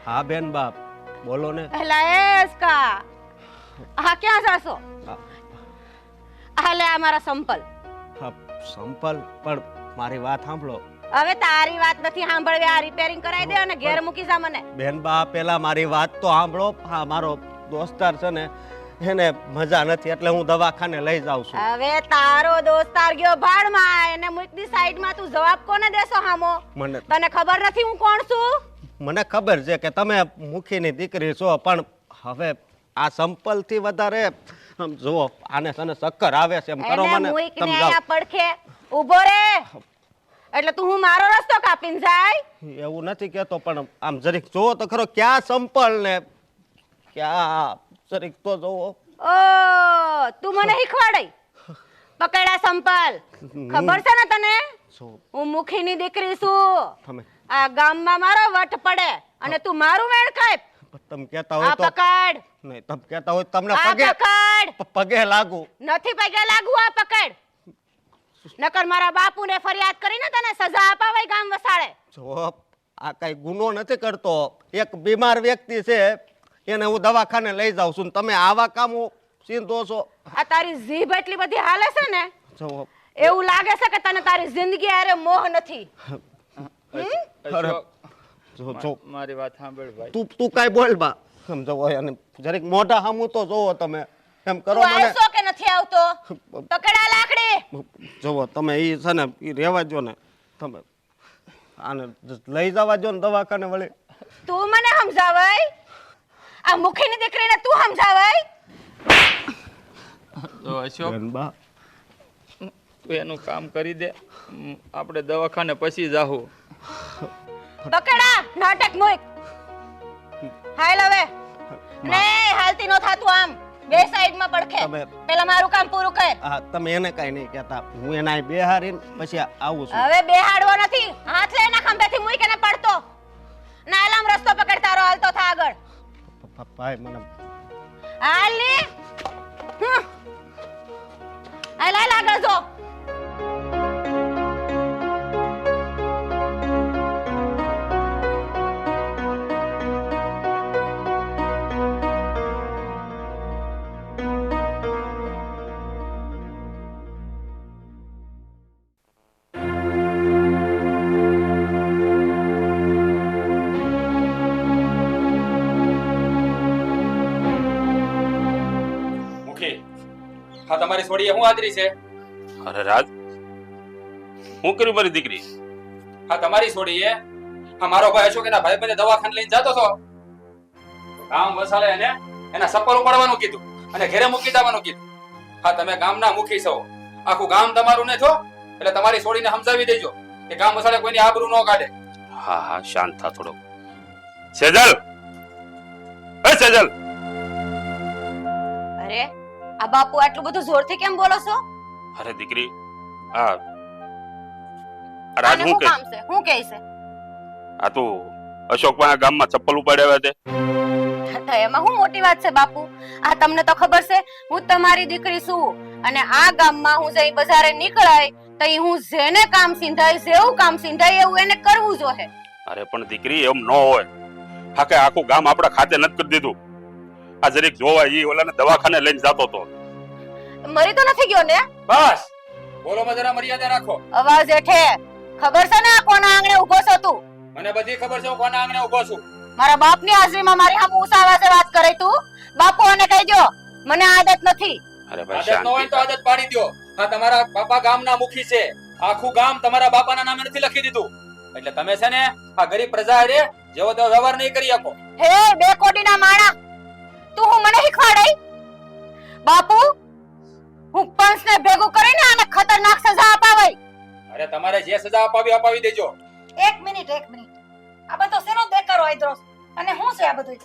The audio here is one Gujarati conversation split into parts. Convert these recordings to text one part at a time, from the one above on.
હા બેન બાપ બોલો ને. એલા એસકા આ ક્યાં જાશો? હાલે આ મારા સંપલ. હા સંપલ પણ મારી વાત સાંભળો. હવે તારી વાત નથી સાંભળવી. આ રિપેરિંગ કરાવી દે અને ઘેર મૂકી જા મને. બેન બા પેલા મારી વાત તો સાંભળો. હા મારો દોસ્તાર છે ને એને મજા નથી એટલે હું દવાખાને લઈ જાઉં છું. હવે તારો દોસ્તાર ગયો ભાડમાં, એને મૂકની સાઈડમાં. તું જવાબ કોને દેશો હામો? મને તને ખબર નથી હું કોણ છું? મને ખબર છે કે તમે મુખીની દીકરી છો, પણ હવે આ સંપલ થી વધારે જુઓ આને તને ચક્કર આવે છે એમ કરો મને મૂકને સમજાવ. અહીંયા પડખે ઊભો રે એટલે તું હું મારો રસ્તો કાપીને જાય? એવું નથી કેતો પણ આમ જરીક જોવો તો ખરો ક્યાં સંપલ ને ક્યાં જરીક તો જોવો. ઓ તું મને શીખવાડે? પકડા સંપલ. ખબર છે ને તને જો હું મુખીની દીકરી છું. તમે આ ગામમાં મારો વટ પડે અને તું મારું વેણ ખાય. તમે કહેતા હોય આ તો પકડ. નહીં, તમે કહેતા હોય તમને આ પગે પકડ. પગે લાગુ. નથી પગે લાગુ. આ પકડ. નકર મારા બાપુને ફરિયાદ કરીને તને સજા અપાવાય ગામ વસાડે. જો આ કઈ ગુનો નથી કરતો, એક બીમાર વ્યક્તિ છે એને હું દવાખાને લઈ જાઉં છું. તમે આવા કામો સીધો છો. આ તારી જીભ એટલી બધી હાલે છે ને, જો એવું લાગે છે કે તને તારી જિંદગી હારે મોહ નથી. અરે, જો જો મારી વાત સાંભળ ભાઈ. તું કાઈ બોલ બા. સમજો અને જરીક મોઢા સામું તો જોવો તમે એમ કરો તું મને. આવશો કે નથી આવતો? પકડા લાકડી. જોવો તમે ઈ છે ને ઈ રહેવા જો ને, તમે આને લઈ જવા જો ને દવાખાને વળી. તું મને સમજાવાય? આ મુખીની દીકરીને તું સમજાવાય? તો અશોક બેન બા તું એનું કામ કરી દે, આપણે દવાખાને પછી જાહું. પકડા નાટક મુક. હાલ હવે ને હાલતી નો થાતું આમ બે સાઈડ માં પડખે. તમે- પેલા મારું કામ પૂરું કર. હા તમે એને કાઈ નહીં કહેતા, હું એના બેહારીને પછી આવું છું. હવે બેહાડવો નથી. હાથ લે એના ખંભેથી મુક એને પડતો. ના આલામ રસ્તો પકડ તારો હાલતો થા આગળ. ભાઈ મને હાલ ને. હાલ હાલ આગળ જો. હા તમારી છોડીએ હું આદરી છે? અરે રાજ, હું કર્યું મારી દીકરી? હા તમારી છોડીએ હા મારો ભાઈ અશોક એના ભાઈ બંને દવાખાને લઈને જતો હતો. ગામ વસાલે એને એના સપલ ઉપાડવાનું કીધું અને ઘરે મૂકી જવાનું કીધું. હા તમે ગામના મુખી છો, આખું ગામ તમારું ને છો, એટલે તમારી છોડીને સમજાવી દેજો કે ગામ વસાલે કોઈની આબરૂ ન કાઢે. હા હા શાંત થા થોડો. સેજલ, એ સેજલ, અરે આ બાપુ આટલું બધું જોરથી કેમ બોલો છો? અરે દીકરી આ રાજ આને હું શું કે કામ છે? શું કહે છે? આ તું અશોક પાસે ગામમાં ચપ્પલ ઉપાડ્યા તે? તો એમાં શું મોટી વાત છે બાપુ? આ તમને તો ખબર છે હું તમારી દીકરી છું અને આ ગામમાં હું જઈ બજારે નીકળાય તો હું જેને કામ સિંધાય જેવું કામ સિંધાય એવું એને કરવું જોઈએ. અરે પણ દીકરી એમ ન હોય. હા કે આખું ગામ આપણા ખાતે નથી કરી દીધું. આ જરીક જોવા ઈ ઓલાને દવાખાને લઈને જતો તો. મરી તો નથી ગયો ને? બસ બોલોમાં જરા મર્યાદા રાખો. અવાજ એઠે ખબર છે ને આ કોના આંગણે ઊભો છો તું? મને બધી ખબર છે હું કોના આંગણે ઊભો છું. મારા બાપની હાજરીમાં મારી સામે ઊંચા અવાજે વાત કરે તું? બાપુ આને કહી દો મને આદત નથી. અરે ભાઈ આદત ન હોય તો શાંતિ. આદત પાડી દો. હા તમારા બાપા ગામના મુખી છે, આખું ગામ તમારા બાપાના નામે નથી લખી દીધું, એટલે તમે છે ને આ ગરીબ પ્રજા હારે જેવો તેવો વ્યવહાર નહીં કરી શકો. હે બે કોડીના માણા, તું હું મને શીખવાડાઈ? બાપુ હું પંચને ભેગું કરીને આને ખતરનાક સજા અપાવાય. અરે તમારે જે સજા અપાવી દેજો. એક મિનિટ આ બધો શેનો દેકારો આયદ્રોસ અને શું છે આ બધું?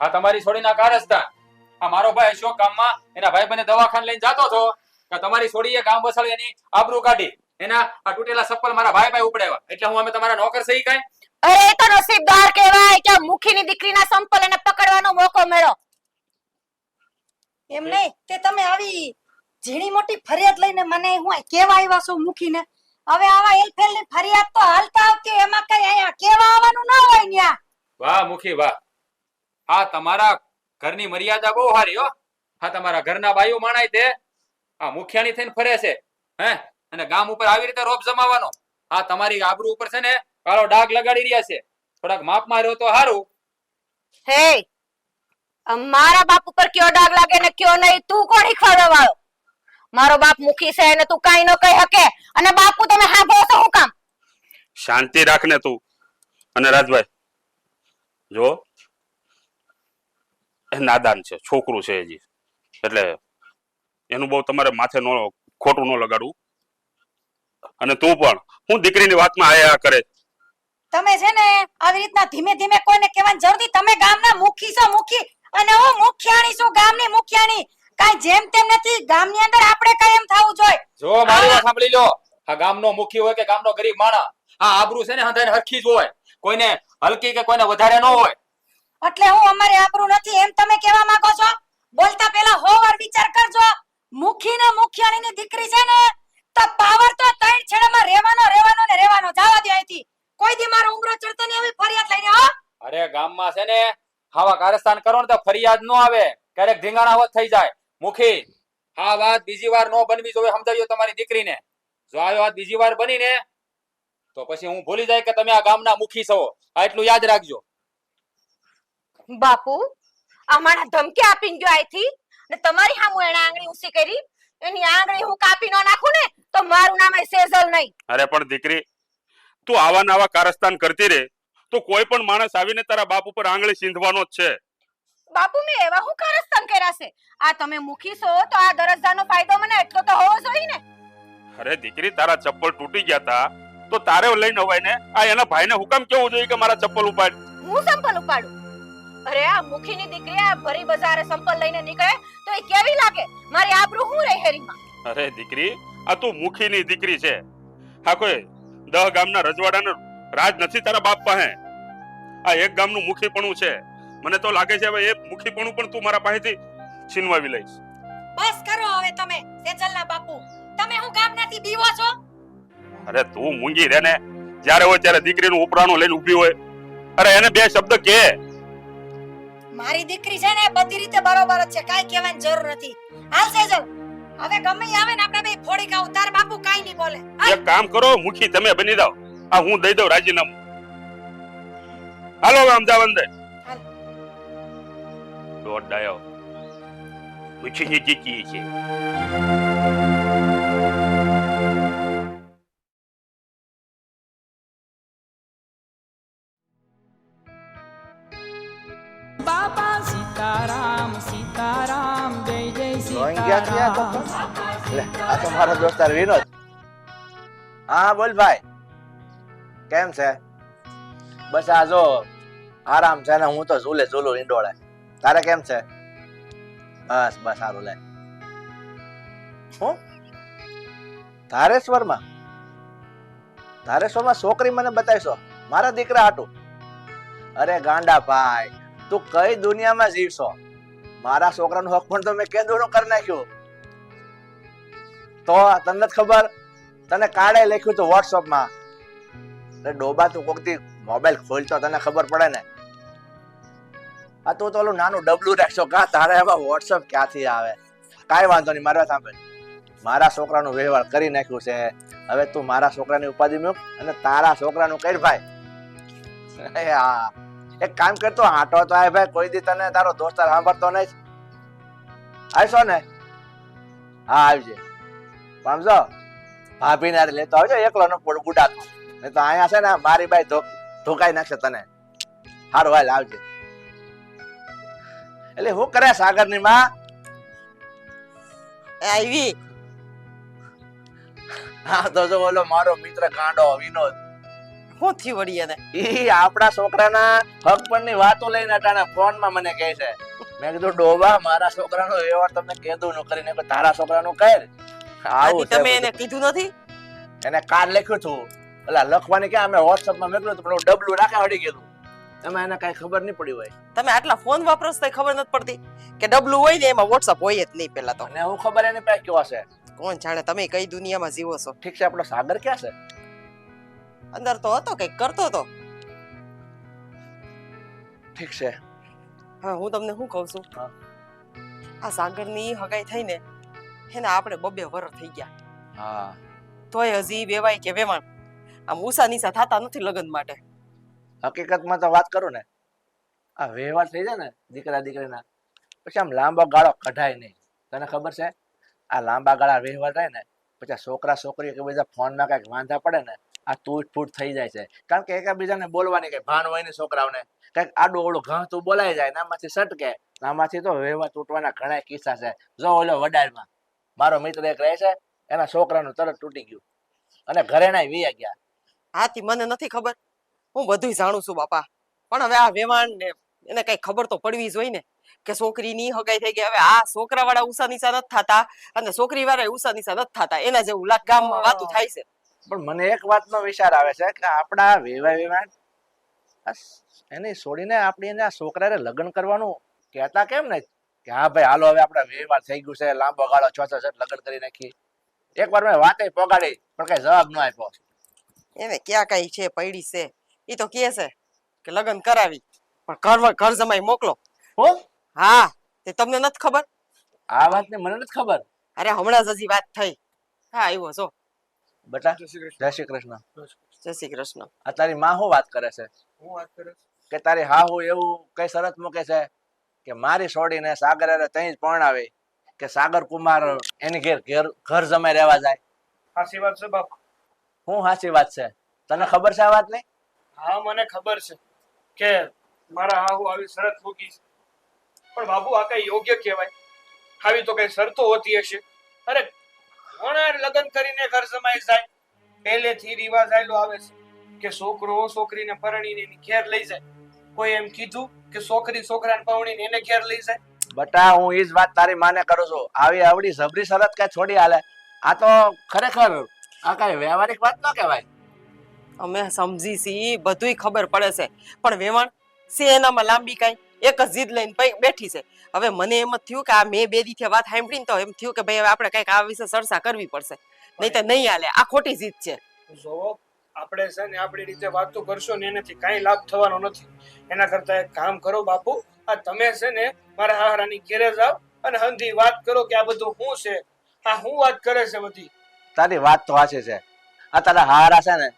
હા તમારી છોડીના કારસ્તાન. આ મારો ભાઈ અશોક ગામમાં એના ભાઈ બંને દવાખાને લઈને જતો હતો કે તમારી છોડીએ ગામ બસાડી એની આબરૂ કાઢી, એના આ તૂટેલા ચપ્પલ મારા ભાઈ ઉપડાવ્યા, એટલે હું અમે તમારા નોકર સહી કાઈ. અરે એ તો નસીબદાર કહેવાય કે મુખીની દીકરીના સંપલ એને પકડવાનો મોકો મળ્યો. એમ નહીં તે તમે આવી ઝીણી મોટી ફરિયાદ લઈને મને હું આ કેવા આવ્યા છો મૂકીને? હવે આવા એલફેલની ફરિયાદ તો હાલતા આવતી એમાં કઈ અહીંયા કેવા આવવાનું ના હોય ન્યા. વાહ મુખી વાહ. હા તમારા ઘરની મર્યાદા બહુ સારી હો. હા તમારા ઘરના બાયું માણાય તે આ મુખિયાની થઈને ફરે છે હે અને ગામ ઉપર આવી રીતે રોપ જમાવાનો. હા તમારી આબરૂ ઉપર છે ને કાળો ડાઘ લગાડી રહ્યા છે. થોડાક માપમાં રહ્યો તો સારું. હે મારા બાપ ઉપર કયો ડાઘ લાગે ને કયો નહીં તું કોણ શીખવાડવા વાળો? મારો બાપ મુખી છે અને તું કાઈ ન કહી શકે અને બાપુ તમે સાંભળો છો હું કામ? શાંતિ રાખને તું. અને રાજભાઈ જો એ નાદાન છે, છોકરું છે હજી, એટલે એનું બહુ તમારે માથે નો ખોટું ન લગાડવું. અને તું પણ હું દીકરીની વાતમાં આયા કરે. તમે છે ને આવી રીતના ધીમે ધીમે કોઈને કહેવાની જરૂર નથી. તમે ગામના મુખી છો, મુખી, અને હું મુખિયાણી છું, ગામની મુખિયાણી. કાઈ જેમ તેમ નથી. ગામની અંદર આપણે કાઈ એમ થવું જોઈએ. જો મારી વાત સાંભળી લો. આ ગામનો મુખી હોય કે ગામનો ગરીબ માણસ, આ આબરૂ છે ને હંધાઈને હરખી જ હોય. કોઈને હલકી કે કોઈને વધારે ન હોય. એટલે હું અમારે આબરૂ નથી એમ તમે કહેવા માંગો છો? બોલતા પહેલા 100 વાર વિચાર કરજો. મુખી ને મુખિયાણીની દીકરી છે ને તો પાવર તો ત્રણ છેડામાં રહેવાનો જવા દે અહીંથી. કોઈ દી મારો ઉમરો ચડતો નહીં એવી ફરિયાદ લઈને હો. અરે ગામમાં છે ને આવા કારસ્તાન કરો ને તો ફરિયાદ ન આવે, ક્યારેક ધીંગાણાવત થઈ જાય. મુખી આ વાત બીજી વાર નો બનવી જોઈએ, સમજાવ્યો તમારી દીકરીને. જો આ વાત બીજી વાર બની ને તો પછી હું ભૂલી જાય કે તમે આ ગામના મુખી છો. આ એટલું યાદ રાખજો. બાપુ આ મારા ધમકી આપીને ગયો અહીંથી ને તમારી સામું એણે આંગળી ઊંચી કરી. એની આંગળી હું કાપી ન નાખું ને તો મારું નામ સેજલ નહીં. અરે પણ દીકરી, તું આવા નવા કારસ્તાન કરતી રે તો કોઈ પણ માણસ આવીને તારા બાપ ઉપર આંગળી સીંધવાનો જ છે. બાપુ મેં એવા હું કારસ્તાન કર્યા છે? આ તમે મુખી છો તો આ દરજ્જાનો ફાયદો મને એટલો તો હોવો જોઈએ ને. અરે દીકરી, તારા ચપ્પલ તૂટી ગયા તા તો તારે લઈને અવાય ને. આ એના ભાઈને હુકમ કેવું જોઈએ કે મારા ચપ્પલ ઉપાડ? હું સંપલ ઉપાડું? અરે આ મુખીની દીકરી આ ભરી બજારે સંપલ લઈને નીકળે તો એ કેવી લાગે? મારી આબરૂ હું રહે હેરીમાં? અરે દીકરી, આ તું મુખીની દીકરી છે. હા કોઈ 10 ગામના રજવાડાનો રાજ નથી તારા બાપ પાસે. આ એક ગામનું મુખીપણું છે. મને તો લાગે છે હવે એ મુખીપણું પણ તું મારા પાસેથી છીનવાવી લઈશ. બસ કરો હવે તમે સેજલના બાપુ. તમે હું ગામનાથી બીવો છો? અરે તું મૂંગી રે ને. જ્યારે હોય ત્યારે દીકરીનું ઉપરાણું લઈને ઊભી હોય. અરે એને 2 શબ્દ કે. મારી દીકરી છે ને બધી રીતે બરોબર જ છે, કાઈ કહેવાની જરૂર નથી. હાલ સેજલ, હવે ગમે ઈ આવે ને આપણે બે ફોડી ખાવ. તાર બાપુ કાઈ નહીં બોલે. એક કામ કરો, મુખી તમે બની જાઓ. આ હું દઈ દઉં રાજીનામું. હાલો હવે અમદાવાદ દે. હાલ. દોડ ડાયો મુખીની દીકરી છે. બાપા સીતારામ સીતારામ જય જય ડ્રોઈંગ ક્યાં થયા તો સીતારામ. લે આ તો મારો દોસ્તાર વિનોદ. હા બોલ ભાઈ, કેમ છે? બસ આ જો આરામ છે ને, હું તો ઝૂલું ઈંડોળે. તારે કેમ છે? બસ બસ સારું. લે હું ધારેશ્વરમાં છોકરી મને બતાવીશો મારા દીકરા હાટું? અરે ગાંડા ભાઈ, તું કઈ દુનિયામાં જીવશો? મારા છોકરાનું હક પણ તો મેં કેદુનું કરી નાખ્યું. તો તને નથી ખબર? તને કાળે લખ્યું હતું વોટ્સઅપમાં. અરે ડોબા, તું કોક દી મોબાઈલ ખોલતો તને ખબર પડે ને. આ તું તો ઓલું નાનું ડબલું રાખશો કા? તારે એમાં વોટ્સઅપ ક્યાંથી આવે? કાંઈ વાંધો નહીં, મારા સાંભળ. મારા છોકરાનું વ્યવહાર કરી નાખ્યું છે. હવે તું મારા છોકરાની ઉપાધિ મૂક અને તારા છોકરાનું કર ભાઈ. હા, એક કામ કરતો હાટો તો આય ભાઈ. કોઈ દી તને તારો દોસ્તાર સાંભળતો નહીં. આવશો ને? હા આવજે. સમજો, ભાભીને હારે લેતો આવજો. એકલો ન પડું ગુડાતો. નહીં તો અહીંયા છે ને મારી બાઈ ધોકાઈ નાખશે તને. સારું હાલ આવજે. એટલે હું કરે સાગરની માં? આવી હા તો જો ઓલો મારો મિત્ર ગાંડો વિનોદ. શું થયું વળી એને? ઈ આપણા છોકરાના હક પરની વાતો લઈને અટાણે ફોનમાં મને કહે છે. મેં કીધું ડોબા, મારા છોકરાનો વ્યવહાર તમે કેદું નું કરીને તારા છોકરાનું કર. આવું છે તમે બધું. એને કીધું નથી? એને કાર્ડ લખ્યું હતું. એટલે લખવાની ક્યાં, અમે વોટ્સઅપમાં મોકલ્યું હતું પણ ડબલું રાખે હડી ગયેલું. એમાં એને કઈ ખબર નહીં પડી હોય. તમે આટલા ફોન વાપરો છો તો ખબર નથી પડતી કે ડબલું હોય ને એમાં વોટ્સઅપ હોય જ નહીં. પેલા તો અને હું ખબર એની પાસે કેવા છે. કોણ જાણે તમે કઈ દુનિયામાં જીવો છો. ઠીક છે, આપણો સાગર ક્યાં છે? અંદર તો હતો કઈક કરતો હતો. ઠીક છે. હા હું તમને શું કહું છું હા. આ સાગરની હગાઈ થઈને એને આપણે બબે વરસ થઈ ગયા હા તોય હજી વેવાય કે વેવાણ આમ ઉષા નીસા થતા નથી લગ્ન માટે. હકીકતમાં તો વાત કરું ને, આ વ્યવહાર થઈ જાય ને દીકરા દીકરીના, પછી આમ લાંબો ગાળો કઢાય નહીં. તને ખબર છે, આ લાંબા ગાળા વ્યવહાર થાય ને પછી આ છોકરા છોકરી કે બધા ફોનમાં કાંઈક વાંધા પડે ને આ તૂટ ફૂટ થઈ જાય છે. કારણ કે એકબીજાને બોલવાની કઈ ભાન હોય ને છોકરાઓને, કંઈક આડું ઓળું ઘા તું બોલાઈ જાય, નામાંથી સટકે, નામાંથી તો વ્યવહાર તૂટવાના ઘણા કિસ્સા છે. જો ઓલો વડારમાં મારો મિત્ર એક રહે છે, એના છોકરાનું તરત તૂટી ગયું અને ઘરે ના વી ગયા. હાથી મને નથી ખબર, હું બધુંય જાણું છું બાપા, પણ હવે આ વેવાણ ને એને કઈ ખબર તો પડવી જોઈએ ને કે છોકરીની હગાઈ થઈ ગઈ. હવે આ છોકરા વાળા ઉષા નીસા નથી થતા અને છોકરી વાળા ઉષા નીસા નથી થતા, એના જેવું લાખ ગામમાં વાતું થાય છે. પણ મને એક વાતનો વિચાર આવે છે કે આપણા વેવાણ એને છોડીને આપણે એના છોકરાને લગ્ન કરવાનું કહેતા કેમ ને કે હા ભાઈ હાલો હવે આપણા વ્યવહાર થઈ ગયું છે, લાંબો ગાળો 6 લગ્ન કરી નાખી. એકવાર મેં વાતે પોગાડી પણ કઈ જવાબ ન આપ્યો. એને ક્યાં કઈ છે પૈડી છે, એ તો કહે છે કે લગ્ન કરાવી પણ ઘર જમાઈ મોકલો. હું હા તે તમને નથી ખબર? આ વાતને મને નથી ખબર. અરે હમણાં જ હજી વાત થઈ. હા આવ્યો છો બેટા. જય શ્રી કૃષ્ણ. જય શ્રી કૃષ્ણ. આ તારી માં શું વાત કરે છે? હું વાત કરે કે તારી હાહુ એવું કઈ શરત મૂકે છે કે મારી છોડીને સાગર હારે તઈ જ પરણાવે, કે સાગર કુમાર એની ઘર જમાઈ રહેવા જાય? સાચી વાત છે બાપુ. શું સાચી વાત છે? તને ખબર છે આ વાત નહીં? હા મને ખબર છે કે મારા હાહુ આવી શરત મૂકી છે, પણ બાપુ આ કઈ યોગ્ય કહેવાય? આવી તો કઈ શરતો હોતી હશે? અરે કોણ લગ્ન કરીને ઘર જમાઈ જાય? પહેલેથી રિવાજ આયલો આવે છે કે છોકરો છોકરીને પરણીને એની ઘેર લઈ જાય. કોઈ એમ કીધું કે છોકરી છોકરાને પરણીને એને ઘેર લઈ જાય? બટા હું ઈ જ વાત તારી માને કરું છું. આવી આવડી જબરી શરત કઈ છોડી હાલે? આ તો ખરેખર આ કઈ વ્યવહારિક વાત ન કહેવાય. અમે સમજી છી, બધુંય ખબર પડે છે, પણ વેવાણ છે એનામાં લાંબી કાંઈ એક જ જીદ લઈને બેઠી છે. હવે મને એમ જ થયું કે આ મેં બે દીથી વાત સાંભળીને તો એમ થયું કે ભાઈ હવે આપણે કંઈક આ વિશે ચર્ચા કરવી પડશે, નહીં તો નહીં હાલે. આ ખોટી જીદ છે. જોવો આપણે છે ને આપણી રીતે વાતો કરશો ને એનાથી કાંઈ લાભ થવાનો નથી. એના કરતા એક કામ કરો બાપુ, આ તમે છે ને મારા હારાની ઘેરે જાઓ અને હંધી વાત કરો કે આ બધું શું છે, આ શું વાત કરે છે બધી. તારી વાત તો સાચી છે. આ તારા હારા છે ને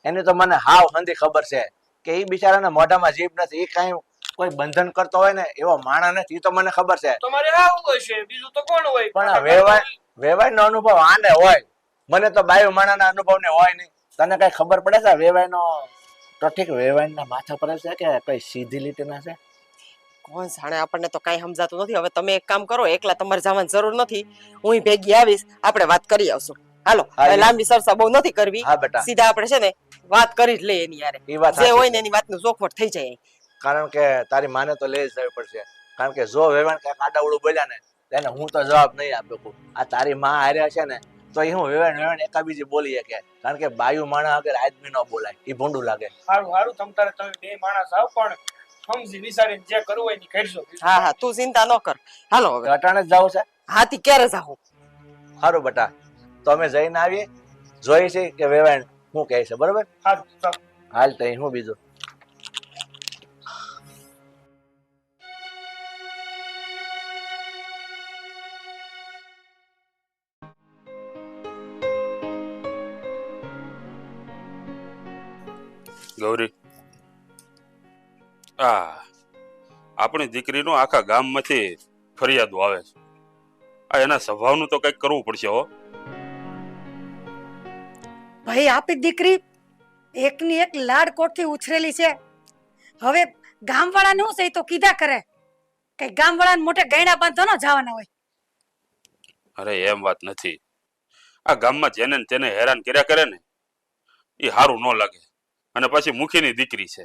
એની તો મને હાવ હંધી ખબર છે કે ઈ બિચારાને મોઢામાં જીભ નથી, ઈ કાંઈ કોઈ બંધન કરતો હોય ને એવો માણસ નથી, ઈ તો મને ખબર છે. તમારે આવું હોય છે, બીજું તો કોણ હોય? પણ આ વેવાય નો અનુભવ આને હોય, મને તો બાયું માણાના અનુભવ ને હોય નહીં. તને કઈ ખબર પડે છે વેવાય નો? તો ઠીક વેવાય ના માથા પર છે કે કઈ સીધી લીટીના છે? કોણ જાણે, આપણને તો કાંઈ સમજાતું નથી. હવે તમે એક કામ કરો, એકલા તમારે જવાની જરૂર નથી, હું ભેગી આવીશ, આપણે વાત કરી આવશું. હાલો હવે લાંબી સરસા બહુ નથી કરવી, હા બેટા. સીધા આપણે છે ને વાત કરી જ લઈએ એની યારે, ઈ વાત જે સાચી હોય છે. ને એની વાતનું ચોખવટ થઈ જાય. કારણ કે તારી માને તો લઈ જ જવી પડશે. કારણ કે જો વેવાણ કઈક આડાવડું બોલ્યા ને તેને હું તો જવાબ નહીં આપું. આ તારી માં હાર્યા છે ને તો એ હું વેવાણ એકાબીજી બોલી શકે. કારણ કે બાયું માણસ આગળ આદમી ન બોલાય, એ ભૂંડું લાગે. સારું સારું, તમે બે માણસ આવ, પણ સમજી વિચારીને જે કરવું હોય એ કરજો. હા હા તું ચિંતા ન કર. હાલો હવે અટાણે જ જવું છે? હાથી ક્યારે જાઉં? સારું બેટા, તો અમે જઈને આવીએ, જોઈએ છે કે વેવાણ શું કહે છે. બરોબર? સારું ચાલો. હાલ તઈ હું બીજું. ગૌરી, આપણી દીકરીનું આખા ગામમાંથી ફરિયાદો આવે છે. આ એના સ્વભાવનું તો કંઈક કરવું પડશે હો. ભાઈ આપી દીકરી એકની એક લાડકોટથી ઉછરેલી છે. હવે ગામવાળાને શું છે એ તો કીધા કરે, કઈ ગામવાળાને મોટે ગયણા બાંધો ન જવાના હોય. અરે એમ વાત નથી. આ ગામમાં જેને ને તેને હેરાન કર્યા કરે ને એ સારું ન લાગે. અને પછી મુખીની દીકરી છે.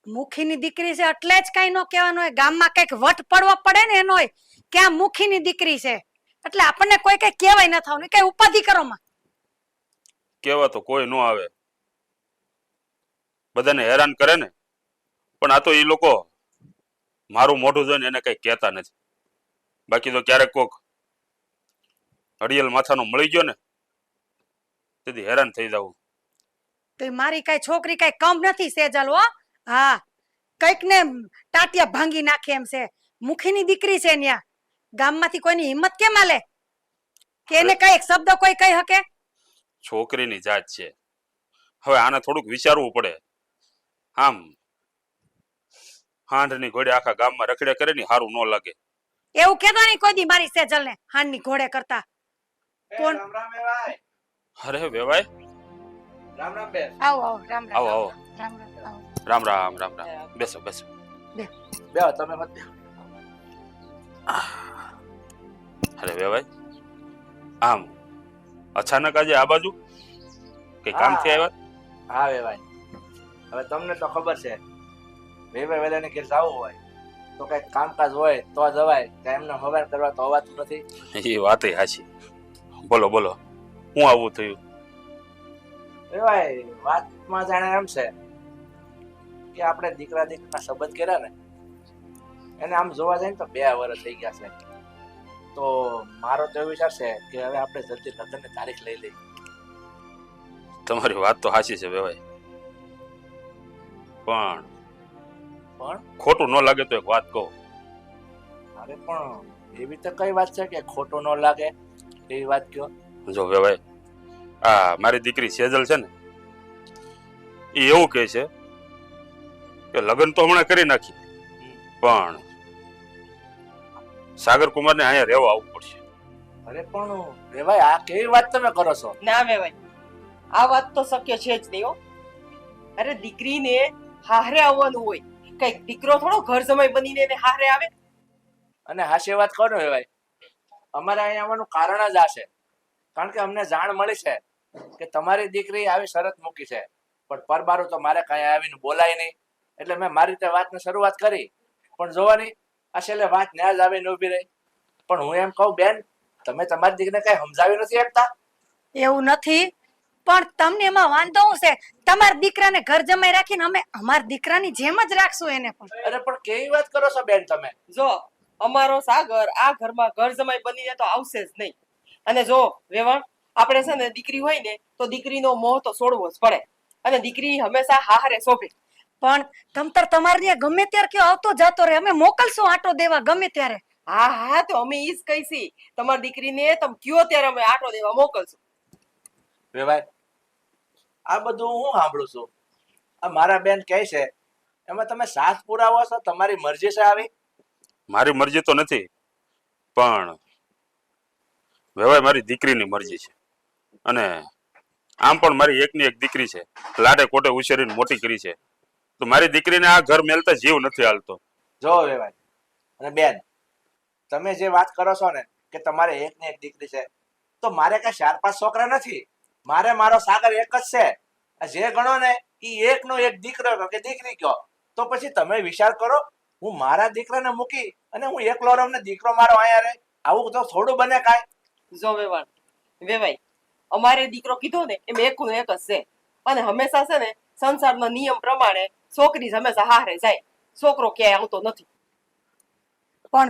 મુખીની દીકરી છે એટલે જ કઈ ન કહેવાનું હોય. ગામમાં કઈક વટ પડવો પડે ને એનો હોય કે આ મુખીની દીકરી છે એટલે આપણને કોઈ કઈ કહેવાય ન થવાનું. કઈ ઉપાધિ કરો માં કેવા તો કોઈ ન આવે, બધાને હેરાન કરે ને. પણ આ તો એ લોકો મારું મોઢું જોઈને એને કઈ કહેતા નથી. બાકી તો ક્યારેક કોક અડિયલ માથાનો મળી ગયો ને તેથી હેરાન થઈ જવું. તો મારી કઈ છોકરી કઈ કમ નથી સેજલ હો. હા કઈક ને ટાટિયા ભાંગી નાખે એમ છે. મુખીની દીકરી છે ન્યા, ગામમાંથી કોઈની હિંમત કેમ આલે કે એને કઈ એક શબ્દ કોઈ કહી શકે? છોકરીની જાત છે, હવે આને થોડુંક વિચારવું પડે. આમ હાંઢની ઘોડે આખા ગામમાં રખડે કરે ને સારું ન લાગે. એવું કેતો નહીં કોઈ દી મારી સેજલ ને હાનની ઘોડે કરતા. કોણ? રામ રામ વેવાય. અરે વેવાય, રામ રામ બેન. આવો આવો રામ રામ આવો આવો. રામ રામ આવો. રામ રામ રામ રામ. બેસો બેસો. બેહો તમે મત બેહો. અરે વેવાય, આમ અચાનક આજે આ બાજુ કઈ કામથી આવ્યા? હા વેવાય, હવે તમને તો ખબર છે વેવાય વેલાને ઘેર જવું હોય તો કઈક કામકાજ હોય તો જવાય, એમને હવાર કરવા તો અવાતું નથી. એ વાત હાચી. બોલો બોલો, હું આવું થયું? વેવાય વાતમાં જાણે એમ છે કે આપણે દીકરા દીકરીના સંબંધ કર્યા ને એને આમ જોવા જાય ને તો 2 વર્ષ થઈ ગયા છે. તો મારો તો એવો વિચાર છે કે હવે આપણે જલ્દી લગ્નની તારીખ લઈ લઈએ. તમારી વાત તો સાચી છે વેવાય, પણ ખોટું ન લાગે તો એક વાત કહું. અરે પણ એવી તો કઈ વાત છે કે ખોટું ન લાગે એવી વાત કયો. જો વેવાય, આ મારી દીકરી સેજલ છે ને, એ એવું કહે છે કે લગ્ન તો હમણાં કરી નાખી, પણ સાગર કુમાર ને અહીંયા રહેવા આવવું પડશે. અરે પણ વેવાય આ કેવી વાત તમે કરો છો? ના વેવાય, આ વાત તો શક્ય છે જ નહીં હો. અરે દીકરીને હારે આવવાનું હોય, કઈક દીકરો થોડો ઘર જમાઈ બનીને એને હારે આવે. અને હાશી વાત કરો વેવાય, અમારે અહીંયા આવવાનું કારણ જ આ છે. કારણ કે અમને જાણ મળી છે કે તમારી દીકરી આવી શરત મૂકી છે, પણ પરબારું તો મારે કાંઈ આવીને બોલાય નહીં. એટલે મેં મારી રીતે વાતની શરૂઆત કરી, પણ જોવાની આ છેલ્લે વાત ન્યા જ આવીને ઊભી રહી. પણ હું એમ કહું બેન, તમે તમારી દીકરીને કઈ સમજાવી નથી શકતા? એવું નથી, પણ તમને એમાં વાંધો શું છે? તમારા દીકરાને ઘર જમાઈ રાખીને અમે અમારા દીકરાની જેમ જ રાખશું એને પણ. અરે પણ કેવી વાત કરો છો બેન તમે? જો અમારો સાગર આ ઘરમાં ઘર જમાઈ બનીને તો આવશે જ નહીં. અને જો વેવાણ, આપણે છે ને દીકરી હોય ને તો દીકરીનો મોહ તો છોડવો જ પડે, અને દીકરી હંમેશા હારે શોભે. પણ તમતર તમારે ત્યાં ગમે ત્યારે કયો આવતો જતો રહે, અમે મોકલશું આટો દેવા ગમે ત્યારે. હા હા, તો અમે ઈ જ કહીશી, તમારી દીકરીને તમે કયો ત્યારે અમે આટો દેવા મોકલશું. વેવાય આ બધું હું સાંભળું છું, આ મારા બેન કહે છે એમાં તમે સાથ પુરાવો છો? તમારી મરજી છે આવી? મારી મરજી તો નથી, પણ વેવાય મારી દીકરીની મરજી છે. અને આમ પણ મારી એકની એક દીકરી છે, લાડે કોટે ઉછેરીને મોટી કરી છે, તો મારી દીકરીને આ ઘર મેલતા જીવ નથી હાલતો. જો વેવાય અને બેન, તમે જે વાત કરો છો ને કે તમારે એક ને એક દીકરી છે, તો મારે કઈ 4-5 છોકરા નથી. મારે મારો સાગર એક જ છે. જે ગણો ને ઈ એકનો એક દીકરો કે દીકરી કયો, તો પછી તમે વિચાર કરો, હું મારા દીકરાને મૂકી અને હું એકલો રહું ને દીકરો મારો અહીંયા રહે, આવું તો થોડું બને કાંઈ? જો વેવાણ, વેવાય અમારે દીકરો કીધો ને એમ એકનો એક જ છે, અને હંમેશા છે ને સંસારના નિયમ પ્રમાણે છોકરી જ હંમેશા હારે જાય, છોકરો ક્યાંય આવતો નથી. પણ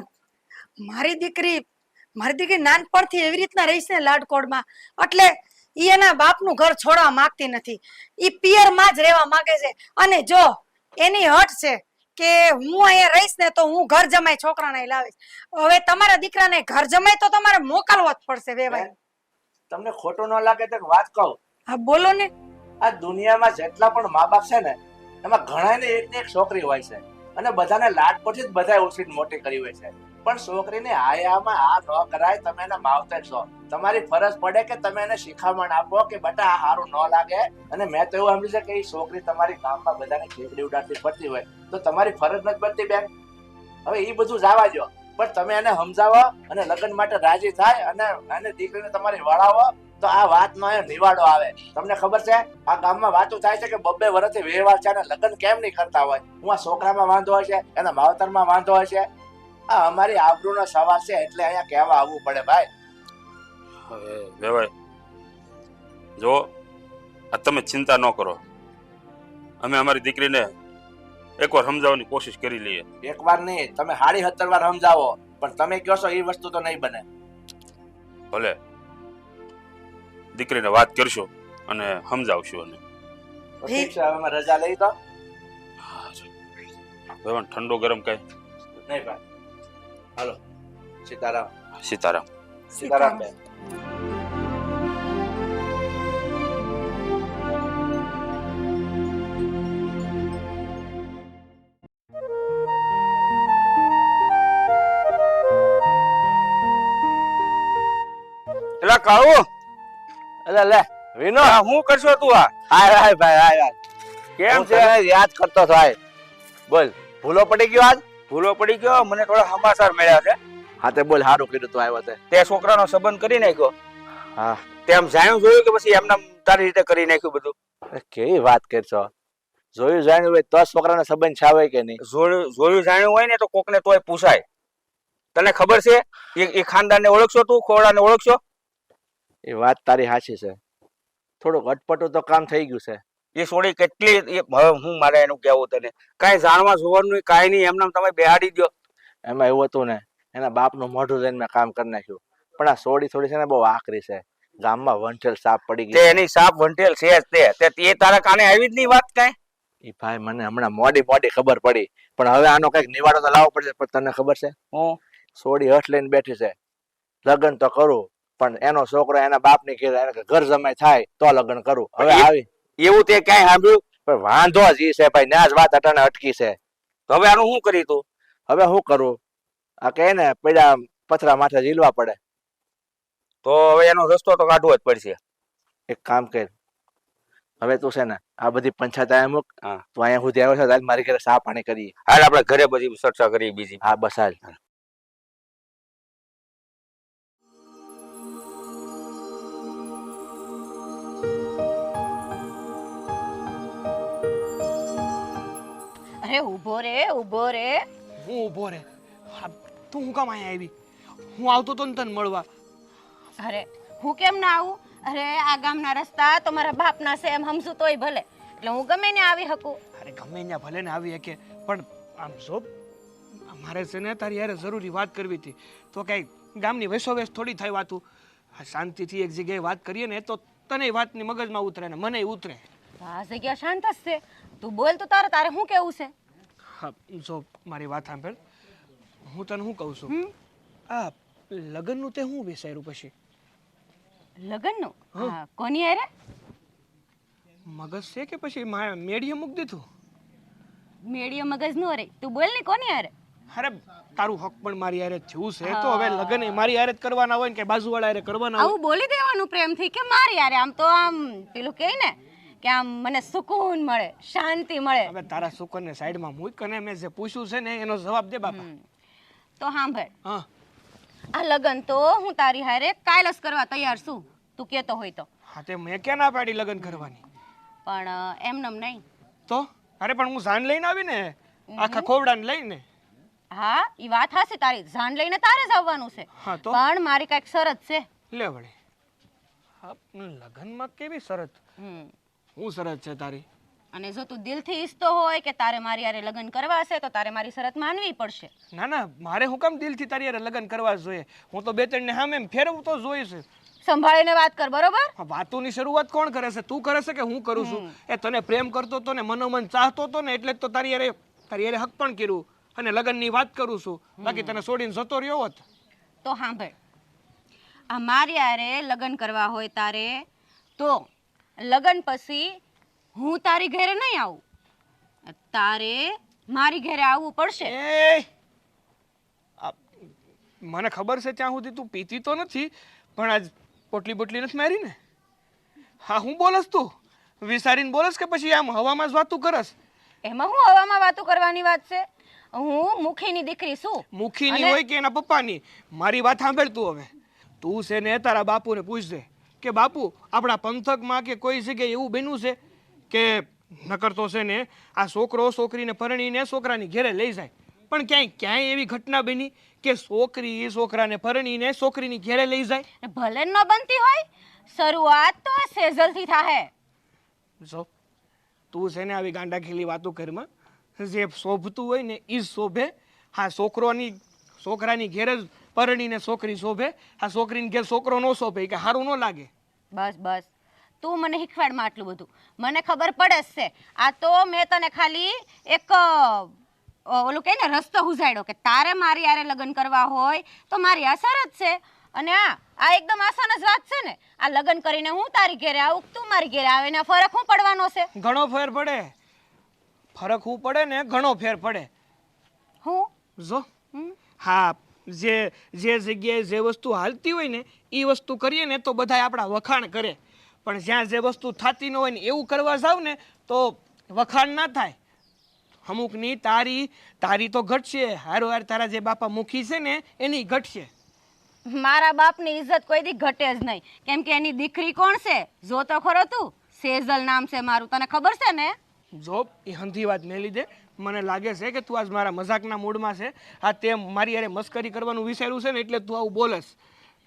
મારી દીકરી નાનપણથી એવી રીતના રહી છે ને લાડકોડમાં, એટલે ઈ એના બાપનું ઘર છોડવા માંગતી નથી. ઈ પિયરમાં જ રહેવા માંગે છે. અને જો એની હઠ છે કે હું અહીંયા રહીશ ને તો હું ઘર જમાઈ છોકરાને લાવીશ. હવે તમારા દીકરાને ઘર જમાઈ તો તમારે મોકલવો જ પડશે વેવાય. તમને ખોટું ન લાગે તો એક વાત કહું? હા બોલો ને. આ દુનિયામાં જેટલા પણ મા બાપ છે ને એમાં ઘણાને એક ને એક છોકરી હોય છે, અને બધાને લાડકોટથી જ બધાએ ઉછીને મોટી કરી હોય છે. પણ છોકરીને આયામાં આ ન કરાય. તમે એને માવતર છો, તમારી ફરજ પડે કે તમે એને શિખામણ આપો કે બેટા આ સારું ન લાગે. અને મેં તો એવું સમજ્યું છે કે એ છોકરી તમારી ગામમાં બધાને ખેકડી ઉડાડતી ફરતી હોય તો તમારી ફરજ નથી બનતી બેન? હવે એ બધું જવા દો, પણ તમે એને સમજાવો અને લગ્ન માટે રાજી થાય અને એને દીકરીને તમારી વળાવો તો આ વાતનો નિવાડો આવે. તમને ખબર છે આ ગામમાં વાતો થાય છે કે 2 વર્ષથી વ્યવહાર છે અને લગ્ન કેમ નહીં કરતા હોય? હું આ છોકરામાં વાંધો હોય છે, એના માવતરમાં વાંધો હોય છે? આ અમારી આબરૂનો સવાલ છે, એટલે અહીંયા કહેવા આવવું પડે ભાઈ. હવે વેવાય જો, આ તમે ચિંતા ન કરો, અમે અમારી દીકરીને એકવાર સમજાવવાની કોશિશ કરી લઈએ. એકવાર નહીં, તમે 70 વાર સમજાવો, પણ તમે કહો છો એ વસ્તુ તો નહીં બને. ભલે, દીકરીને વાત કરશું અને સમજાવશું. અને ઠીક છે, હવે રજા લઈ તો વેવાણ ઠંડો ગરમ કઈ નહીં ભાઈ હાલો સીતારામ સીતારામ સીતારામ બેન એલા કાળુ અલે લે વિનો હું કરશો તું આ હાય હાય ભાઈ હાય કેમ હું છે તને યાદ કરતો હતો હાય બોલ ભૂલો પડી ગયો આજ ભૂલો પડી ગયો મને થોડા સમાચાર મળ્યા છે હા તે બોલ સારું કીધું તું આવ્યો તે તે છોકરાનો સંબંધ કરી નાખ્યો હા તેમ જાણ્યું જોયું કે પછી એમને તારી રીતે કરી નાખ્યું બધું અરે કેવી વાત કરશો જોયું જાણ્યું હોય તો છોકરાનો સંબંધ છાવે કે નહીં જોયું જાણ્યું હોય ને તો કોકને તોય પૂછાય તને ખબર છે એ ખાનદાનને ઓળખશો તું ખોડાને ઓળખશો એ વાત તારી સાચી છે થોડુંક અટપટું તો કામ થઈ ગયું છે એ છોડી કેટલી હવે હું મારે એનું કેવું તને કાંઈ જાણવા જોવાનું કાંઈ નહીં એમને તમે બેહાડી દો એમાં એવું હતું ને એના બાપનું મોઢું લઈને મેં કામ કરી નાખ્યું પણ આ સોડી થોડી છે ને બહુ આકરી છે ગામમાં વંઠેલ સાપ પડી તે ગઈ એની સાપ વંટેલ છે જ તે તારા કાને આવી જ નહીં વાત કાંઈ એ ભાઈ મને હમણાં મોડી ખબર પડી પણ હવે આનો કઈક નિવાડો તો લાવવો પડશે પણ તને ખબર છે હું સોડી હઠ લઈને બેઠી છે લગ્ન તો કરું પણ એનો છોકરો એના બાપની કીધે એને ઘર જમાઈ થાય તો લગ્ન કરું હવે આવી એવું તે ક્યાંય સાંભળ્યું પણ વાંધો જ ઈ છે ભાઈ ન્યા જ વાત અટાણે અટકી છે તો હવે આનું શું કરી તું હવે શું કરું આ કહે ને પૈડા પથરા માથે ઝીલવા પડે તો હવે એનો રસ્તો તો કાઢવો જ પડશે એક કામ કર હવે તું છે ને આ બધી પંચાયત અહીંયા મૂક હા. તું અહીંયા સુધી આવ્યો છે તો હાલ મારી ઘરે સા પાણી કરીએ હાલ આપણે ઘરે બધી ચર્ચા કરીએ બીજી હા બસ હાલ અરે ઊભો રે ઊભો રે. હું ઊભો રે તું હું કામ અહીંયા આવી હું આવતો તો ને તને મળવા અરે હું કેમ ના આવું? અરે આ ગામના રસ્તા તો મારા બાપના છે એમ સમજુ તોય ભલે, એટલે હું ગમે ને આવી શકું. અરે ગમે ત્યાં ભલે ને આવી શકે પણ આમ જો મારે છે ને તારી યાર જરૂરી વાત કરવી હતી તો કઈ ગામની વેસોવેસ થોડી થાય વાતું. આ શાંતિથી એક જગ્યાએ વાત કરીએ ને તો તને વાતની મગજમાં ઉતરે ને મને ઉતરે. આ જગ્યા શાંત જ છે, તું બોલ તો તારે શું કેવું છે? હા જો મારી વાત સાંભળ, હું તને શું કહું છું, આ લગ્નનું તે હું વિચાર્યું પછી? લગ્નનું? હા, કોની હારે? મગજ છે કે પછી મેડીએ મૂકી દીધું? મેડીએ મગજ નો રે, તું બોલ ને કોની હારે? અરે તારું હક પણ મારી હારે થયું છે તો હવે લગ્ન એ મારી હારે જ કરવાના હોય ને કે બાજુવાળા હારે કરવાના હોય? આવું બોલી દેવાનું પ્રેમથી કે મારી હારે, આમ તો આમ પેલું કહે ને કે આમ મને સુકૂન મળે, શાંતિ મળે. હવે તારા સુકનને સાઈડમાં મૂક અને મેં જે પૂછ્યું છે ને એનો જવાબ દે બાપા. તો સાંભળ, હા આ લગ્ન તો હું તારી હારે કાલ જ કરવા તૈયાર છું, તું કેતો હોય તો. હા તે મેં ક્યાં ના પાડી લગ્ન કરવાની? પણ એમનેમ નહીં તો અરે પણ હું જાન લઈને આવી ને, આખા ખોવડાને લઈને. હા ઈ વાત હાસી તારી, જાન લઈને તારે જ આવવાનું છે. હા તો પણ મારી કઈક શરત છે. લે વળી. હા લગ્નમાં કેવી શરત? હું શરત છે તારી? અને જો તું દિલથી ઈચ્છતો હોય કે તારે મારી હારે લગ્ન કરવા છે તો તારે મારી શરત માનવી પડશે. ના ના મારે હું કામ દિલથી તારી હારે લગ્ન કરવા જોઈએ? હું તો બે ત્રણ ને સામે ફેરવું તો જોઈએ છે. સંભાળીને વાત કર, બરોબર? વાતોની શરૂઆત કોણ કરે છે? તું કરે છે કે હું કરું છું? એ તને પ્રેમ કરતો હતો ને મનોમન ચાહતો હતો ને એટલે જ તો તારી હારે હક પણ કર્યું અને લગ્નની વાત કરું છું, બાકી તને છોડીને જતો રહ્યો હોત. તો સાંભળ, આ મારી હારે લગ્ન કરવા હોય તારે તો લગ્ન પછી હું તારી ઘરે નહીં આવું, તારે મારી ઘરે આવવું પડશે. મને ખબર છે ત્યાં સુધી તું પીતી તો નથી, પણ આજ પોટલી બોટલી નથી મારી ને? હા હું બોલસ તું વિચારીને બોલસ કે પછી આમ હવામાં જ વાતું કરસ? એમાં હું હવામાં વાતો કરવાની વાત છે? હું મુખીની દીકરી છું. મુખીની હોય કે એના પપ્પાની? મારી વાત સાંભળ તું. હવે તું છે ને તારા બાપુને પૂછજે કે બાપુ આપણા પંથકમાં કે કોઈ જગ્યાએ એવું બન્યું છે કે નકર તો છે ને આ છોકરો છોકરીને પરણીને છોકરાની ઘેરે લઈ જાય, પણ ક્યાંય એવી ઘટના બની કે છોકરી છોકરાને પરણીને છોકરીની ઘેરે લઈ જાય? ભલે ન બનતી હોય, શરૂઆત તો આ સેજલથી થાહે. જો તું છે ને આવી ગાંડા ખેલી વાતો કરમાં, જે શોભતું હોય ને એ જ શોભે. હા છોકરાની ઘેર જ પરણીને છોકરી શોભે, આ છોકરીને ઘેર છોકરો ન શોભે કે સારું ન લાગે. બસ બસ, તું મને શીખવાડમાં આટલું બધું મને ખબર પડે જ છે. આ તો મેં તને ખાલી એક ઓલું કહે ને રસ્તો હુજાડ્યો કે તારે મારી હારે લગ્ન કરવા હોય તો મારી આ શરત છે. અને આ એકદમ આસાન જ વાત છે ને. આ લગ્ન કરીને હું તારી ઘેરે આવું, તું મારી ઘેરે આવે, એના ફરક શું પડવાનો છે? ઘણો ફેર પડે. ફરક શું પડે ને, ઘણો ફેર પડે. હું જો હા, જે જગ્યાએ જે વસ્તુ હાલતી હોય ને એ વસ્તુ કરીએ ને તો બધા આપણા વખાણ કરે, પણ જ્યાં જે વસ્તુ થતી ન હોય ને એવું કરવા જાવ ને તો વખાણ ના થાય. અમુકની તારી તો ઘટશે, હારોહાર તારા જે બાપા મુખી છે ને એની ઘટશે. મારા બાપની ઇજ્જત કોઈ દી ઘટે જ નહીં, કેમ કે એની દીકરી કોણ છે જો તો ખરો તું. સેજલ નામ છે મારું, તને ખબર છે ને? જો એ હંધી વાત મેં લીધે મને લાગે છે કે તું આજ મારા મજાકના મૂડમાં છે. હા, તે મારી યારે મસ્કરી કરવાનું વિચાર્યું છે ને એટલે તું આવું બોલસ.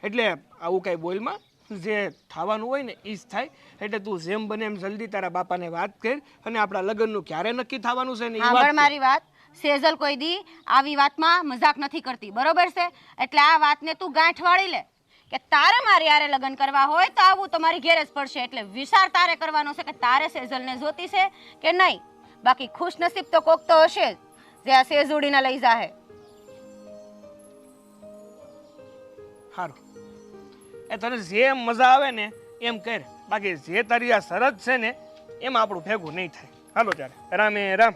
એટલે આવું કાંઈ બોલમાં, જે થવાનું હોય ને એ જ થાય. એટલે તું જેમ બને એમ જલ્દી તારા બાપાને વાત કર અને આપણા લગ્નનું ક્યારે નક્કી થવાનું છે ને એ વાત. મારી વાત, સેજલ કોઈ દી આવી વાતમાં મજાક નથી કરતી, બરોબર છે? એટલે આ વાતને તું ગાંઠ વાળી લે કે તારે મારી હારે લગ્ન કરવા હોય તો આવું તો મારી ઘેર જ પડશે. એટલે વિચાર તારે કરવાનો છે કે તારે સેજલને જોતી છે કે નહીં. બાકી ખુશ નસીબ તો કોક તો હશે જ જે આ સેજુડીને લઈ જાહે. સારું, એ તને જેમ મજા આવે ને એમ કર. બાકી જે તારી આ શરત છે ને એમાં આપણું ભેગું નહીં થાય. હાલો ત્યારે, રામે રામ.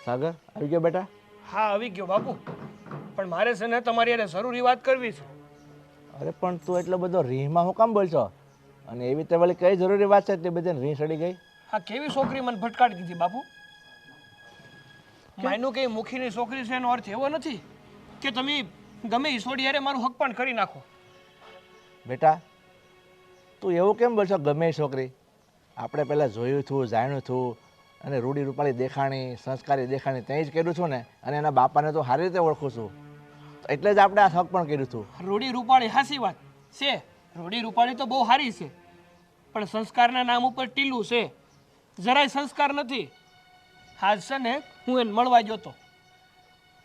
સાગર આવી ગયો બેટા? હા, આવી ગયો બાપુ. પણ મારે છે ને તમારી યારે જરૂરી વાત કરવી છે. અરે પણ તું એટલો બધો રીહમાં હું કામ બોલશો? અને એવી તે વળી કઈ જરૂરી વાત છે એટલી બધી રીહ સડી ગઈ? હા, કેવી છોકરી મને ભટકાડી દીધી બાપુ. માયનું કે મુખીની છોકરી છે એનો અર્થ એવો નથી કે તમે ગમે એ છોડી યારે મારું હક પણ કરી નાખો. બેટા તું એવું કેમ બોલશો ગમે એ છોકરી? આપણે પહેલાં જોયું હતું, જાણ્યું હતું અને રૂડી રૂપાળી દેખાણી, સંસ્કારી દેખાણી ત્યાં જ કર્યું છું ને. અને એના બાપાને તો સારી રીતે ઓળખું છું, એટલે જ આપણે આ હક પણ કર્યું હતું. રૂડી રૂપાળી હાસી વાત છે. રૂડી રૂપાળી તો બહુ સારી છે, પણ સંસ્કારના નામ ઉપર ટીલું છે. જરાય સંસ્કાર નથી. આજ છે ને હું એને મળવા ગયો હતો.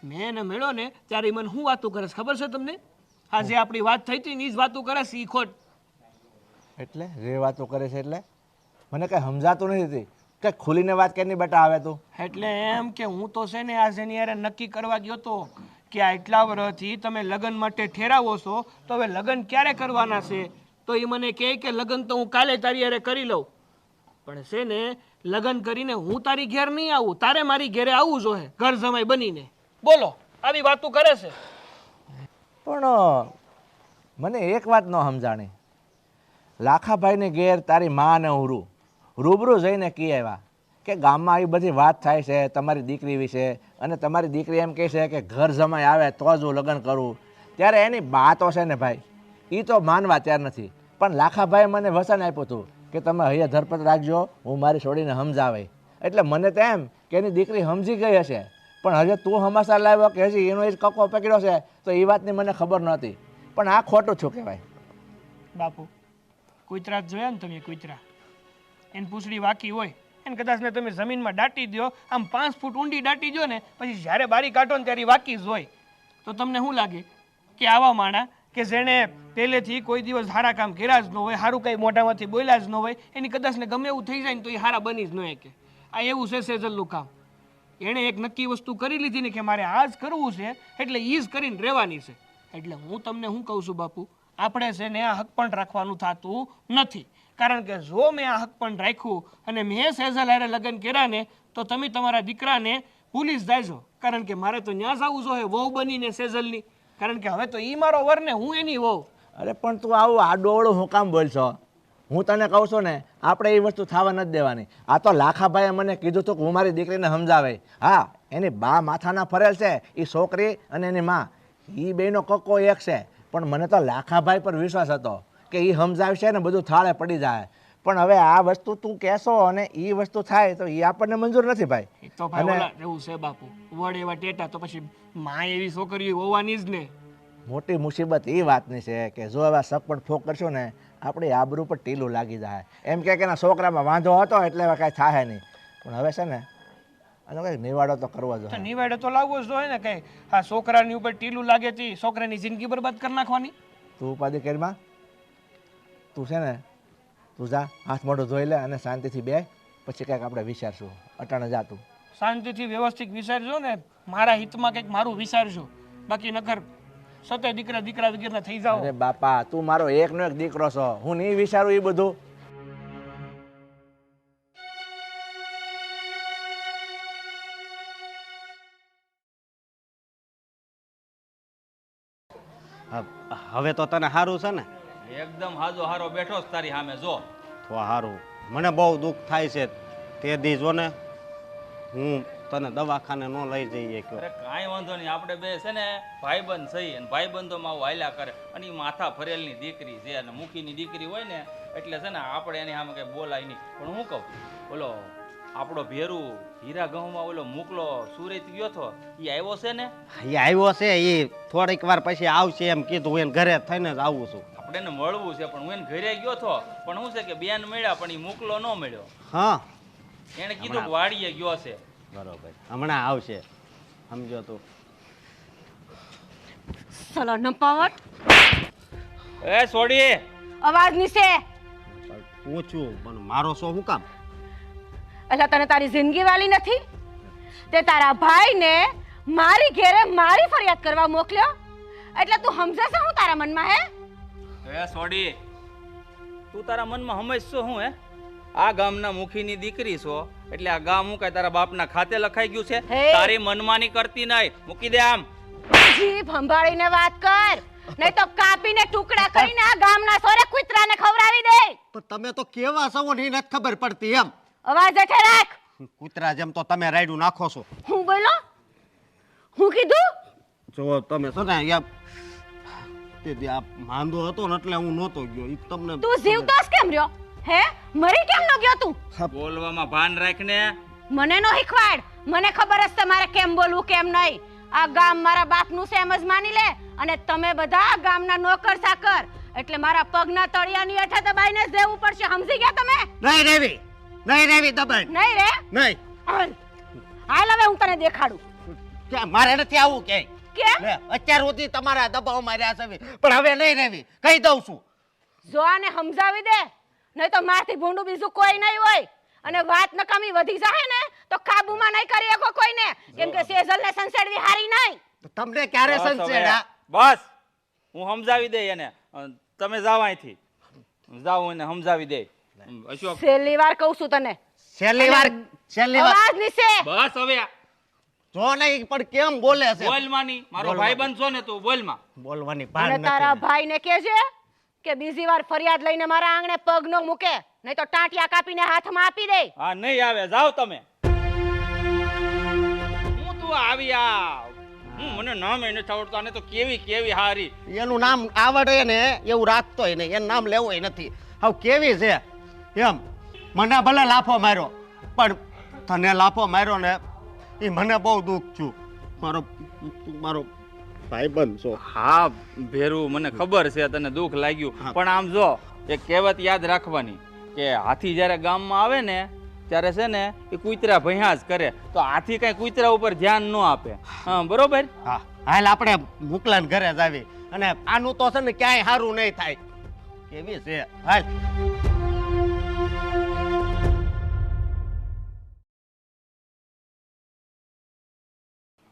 મેં એને મળ્યો ને ત્યારે મને શું વાતું કરે છે ખબર છે તમને? આ જે આપણી વાત થઈ હતી ને એ જ વાતું કરે છે. એ ખોટ. એટલે જે વાતો કરે છે એટલે મને કાંઈ સમજાતું નથી કે ખુલીને વાત કરીને બેટા આવે તું. એટલે એમ કે હું તો છે ને આજે એની યારે નક્કી કરવા ગયો હતો કે આ એટલા વર્ષથી તમે લગ્ન માટે ઠેરાવો છો તો હવે લગ્ન ક્યારે કરવાના છે? તો એ મને કહે કે લગ્ન તો હું કાલે તારી યારે કરી લઉં, પણ છે ને લગ્ન કરીને હું તારી ઘેર નહીં આવું, તારે મારી ઘેરે આવવું જોઈએ ઘર જમાઈ બનીને. બોલો, આવી વાતો કરે છે. પણ મને એક વાત ન સમજાણી. લાખાભાઈને ઘેર તારી મા ને હું રૂબરૂ જઈને કહી આવ્યા કે ગામમાં આવી બધી વાત થાય છે તમારી દીકરી વિશે, અને તમારી દીકરી એમ કહે છે કે ઘર જમાઈ આવે તો જ હું લગ્ન કરું. ત્યારે એની બા તો છે ને ભાઈ, એ તો માનવા તૈયાર નથી. પણ લાખાભાઈએ મને વચન આપ્યું હતું કે તમે હૈયા ધરપત રાખજો, હું મારી છોડીને સમજાવે. એટલે મને તો એમ કે એની દીકરી સમજી ગઈ હશે, પણ હજુ તું હમાસા લાવ્યો કે હજી એનો જ કક્કો પકડ્યો છે તો એ વાતની મને ખબર નહોતી. પણ આ ખોટું છું કહેવાય. બાપુ, કૂતરા જોયા ને તમે? કૂતરા એની પૂંછડી વાકી હોય એને કદાચ ને તમે જમીનમાં દાટી દો, આમ 5 ફૂટ ઊંડી દાટી દો ને, પછી જ્યારે બારી કાઢો ને ત્યારે વાકી જ હોય. તો તમને શું લાગે કે આવા માણા કે જેણે પહેલેથી કોઈ દિવસ સારા કામ કર્યા જ ન હોય, સારું કંઈ મોઢામાંથી બોલ્યા જ ન હોય, એની કદાચ ને ગમે એવું થઈ જાય ને તો એ સારા બની જ ન શકે. આ એવું છે સેજલનું કામ. એણે એક નક્કી વસ્તુ કરી લીધી ને કે મારે આ જ કરવું છે, એટલે એ જ કરીને રહેવાની છે. એટલે હું તમને શું કહું છું બાપુ, આપણે છે ને આ હક પણ રાખવાનું થતું નથી. કારણ કે જો મેં આ હક પણ રાખ્યું અને મેં સેજલ હારે લગ્ન કર્યા ને તો તમે તમારા દીકરાને ભૂલી જ જાયજો. કારણ કે મારે તો ન્યા જ આવવું જોઈએ વહુ બનીને સેજલની. કારણ કે હવે તો એ મારો વર ને હું એની વહુ. અરે પણ તું આવું આડોળું હું કામ બોલશો? હું તને કહું છું ને આપણે એ વસ્તુ થવા નથી દેવાની. આ તો લાખાભાઈએ મને કીધું હતું કે હું મારી દીકરીને સમજાવે. હા, એની બા માથાના ફરેલ છે, એ છોકરી અને એની માં, એ બેનો કક્કો એક છે. પણ મને તો લાખાભાઈ પર વિશ્વાસ હતો કે એ સમજાવશે ને બધું થાળે પડી જાય. પણ હવે આ વસ્તુ તું કહેશો અને એ વસ્તુ થાય તો એ આપણને મંજૂર નથી ભાઈ. એ તો ભાઈ ઓલા એવું છે બાપુ, વડ એવા ટેટા તો પછી માં એવી છોકરી હોવાની જ ને. મોટી મુસીબત એ વાતની છે કે જો એવા સગપણ ફોક કરશો ને આપણી આબરૂ પર ટીલું લાગી જાય. એમ કે એના છોકરામાં વાંધો હતો એટલે હવે કાંઈ થાય નહીં. પણ હવે છે ને આનો કંઈક નિવાડો તો કરવો તો જોઈએ. નિવાડે તો લાવવો જ જોઈએ ને કઈ. હા, છોકરાની ઉપર ટીલું લાગે છે, છોકરાની જિંદગી બરબાદ કરી નાખવાની. તું ઉપાધિ કરીમાં તું છે ને તું જા હાથ મોઢું ધોઈ લે અને શાંતિથી બે પછી કંઈક આપણે વિચારશું. અટાણે જા તું. શાંતિથી વ્યવસ્થિત વિચારજો ને, મારા હિતમાં કંઈક મારું વિચારજો. બાકી નકર સતે દીકરા વગેરે થઈ જાઓ. અરે બાપા તું મારો એકનો એક દીકરો છો, હું નહીં વિચારું એ બધું. હવે તો તને સારું છે ને? એકદમ હાજો હારો બેઠો જ તારી સામે જો. તો સારું. મને બહુ દુઃખ થાય છે તે દી જો ને હું તને દવાખાને ન લઈ જઈએ કે. અરે કાંઈ વાંધો નહીં, આપણે બે છે ને ભાઈબંધ થઈ અને ભાઈબંધોમાં આવું હાલ્યા કરે. અને એ માથા ફરેલની દીકરી છે અને મુખીની દીકરી હોય ને એટલે છે ને આપણે એની સામે કઈ બોલાય નહીં. પણ હું કહું, બોલો આપણો ભેરું હીરા ઘઉંમાં ઓલો મોકલો સુરત ગયો તો એ આવ્યો છે ને? એ આવ્યો છે, એ થોડીક વાર પછી આવશે એમ કીધું. એને ઘરે થઈને જ આવું છું. આપણે એને મળવું છે પણ હું એને ઘરે ગયો તો પણ શું છે કે બેન મળ્યા પણ એ મોકલો ન મળ્યો. હા, એને કીધું કે વાડીએ ગયો છે. બરોબર, હમણાં આવશે, સમજો તું. ચલો નપાવટ એ છોડી અવાજ નીચે. પૂછું પણ મારો શો શું કામ? એટલે તને તારી જિંદગી વાલી નથી? તે તારા ભાઈને મારી ઘેરે મારી ફરિયાદ કરવા મોકલ્યો એટલે તું સમજે છે હું તારા મનમાં? હે એ છોડી, તું તારા મનમાં સમજશો હું? હે, આ ગામના મુખીની દીકરી છો એટલે આ ગામ હું કઈ તારા બાપના ખાતે લખાઈ ગયું છે? હે! તારી મનમાની કરતી નહીં, મૂકી દે આમ. જીભ સંભાળીને વાત કર, નહીં તો કાપીને ટુકડા કરીને આ ગામના સોરે કૂતરાને ખવડાવી દે. પણ તમે તો કેવા છો ને એ નથી ખબર પડતી એમ. અવાજ હેઠે રાખ. કૂતરા જેમ તો તમે રાયડું નાખો છો. હું બોલો? હું કીધું? જો તમે છો ને યાર તે દી આ માંદો હતો ને એટલે હું નહોતો ગયો. ઈ તમને તું જીવતો જ કેમ રહ્યો? હે, મરી કેમ ન ગયો તું? બોલવામાં ભાન રાખને. મને નો શીખવાડ, મને ખબર જ છે મારે કેમ બોલવું કેમ નહીં. આ ગામ મારા બાપનું છે એમ જ માની લે. અને તમે બધા ગામના નોકર ચાકર એટલે મારા પગના તળિયાની હેઠે દબાઈને જ દેવું પડશે. સમજી ગયા તમે? નહીં રેવી દબાણ નહીં રે? નહીં. હાલ હવે હું તને દેખાડું. કે મારે નથી આવું કે કેમ? અત્યાર સુધી તમારા દબાવમાં રહ્યા છે પણ હવે નહીં રેવી, કહી દઉં છું. જો આને સમજાવી દે, નહીં તો મારથી ભૂંડું બીજું કોઈ નહીં હોય. અને વાત નકામી વધી જાય ને તો કાબુમાં નહીં કરી શકો કોઈને, કેમ કે સેજલને સંસેડવી હારી નહીં. તમને ક્યારે બસ હવે, સંચેડા? બસ હું સમજાવી દે એને. તમે જાઓ અહીંથી, જાઓ એને સમજાવી દે. અશોક, છેલ્લી વાર કહું છું તને. છેલ્લી વાર અવાજ નીચે. બસ હવે જો નહીં પણ કેમ બોલે છે? બોલ માની, મારો ભાઈબંધ છો ને તું બોલમાં. બોલવાની અને ભાન તારા નથી. ભાઈને કહેજે કે બીજી વાર ફરિયાદ લઈને મારા આંગણે પગ ન મૂકે, નહીં તો ટાંટિયા કાપીને હાથમાં આપી દે. હા નહીં આવે, જાઓ તમે. હું તું આવી આ હું મને નામ એને આવડતું, આને તો કેવી કેવી હારી. એનું નામ આવડે ને એવું રાખતોય નહીં, એનું નામ લેવું નથી. હવે કેવી છે એમ. મને ભલે લાફો માર્યો પણ તને લાફો માર્યો ને એ મને બહુ દુઃખ થયું. મારો ભાઈબંધ છો. હા ભેરું, મને ખબર છે તને દુઃખ લાગ્યું, પણ આમ જો એક કહેવત યાદ રાખવાની કે હાથી જ્યારે ગામમાં આવે ને ત્યારે છે ને એ કૂતરા ભૈયા જ કરે, તો હાથી કઈ કૂતરા ઉપર ધ્યાન ન આપે. હા બરોબર. હા હાલ આપણે મુકલાન ઘરે જ આવી અને આનું તો છે ને ક્યાંય સારું નહીં થાય. કેવી છે હાલ.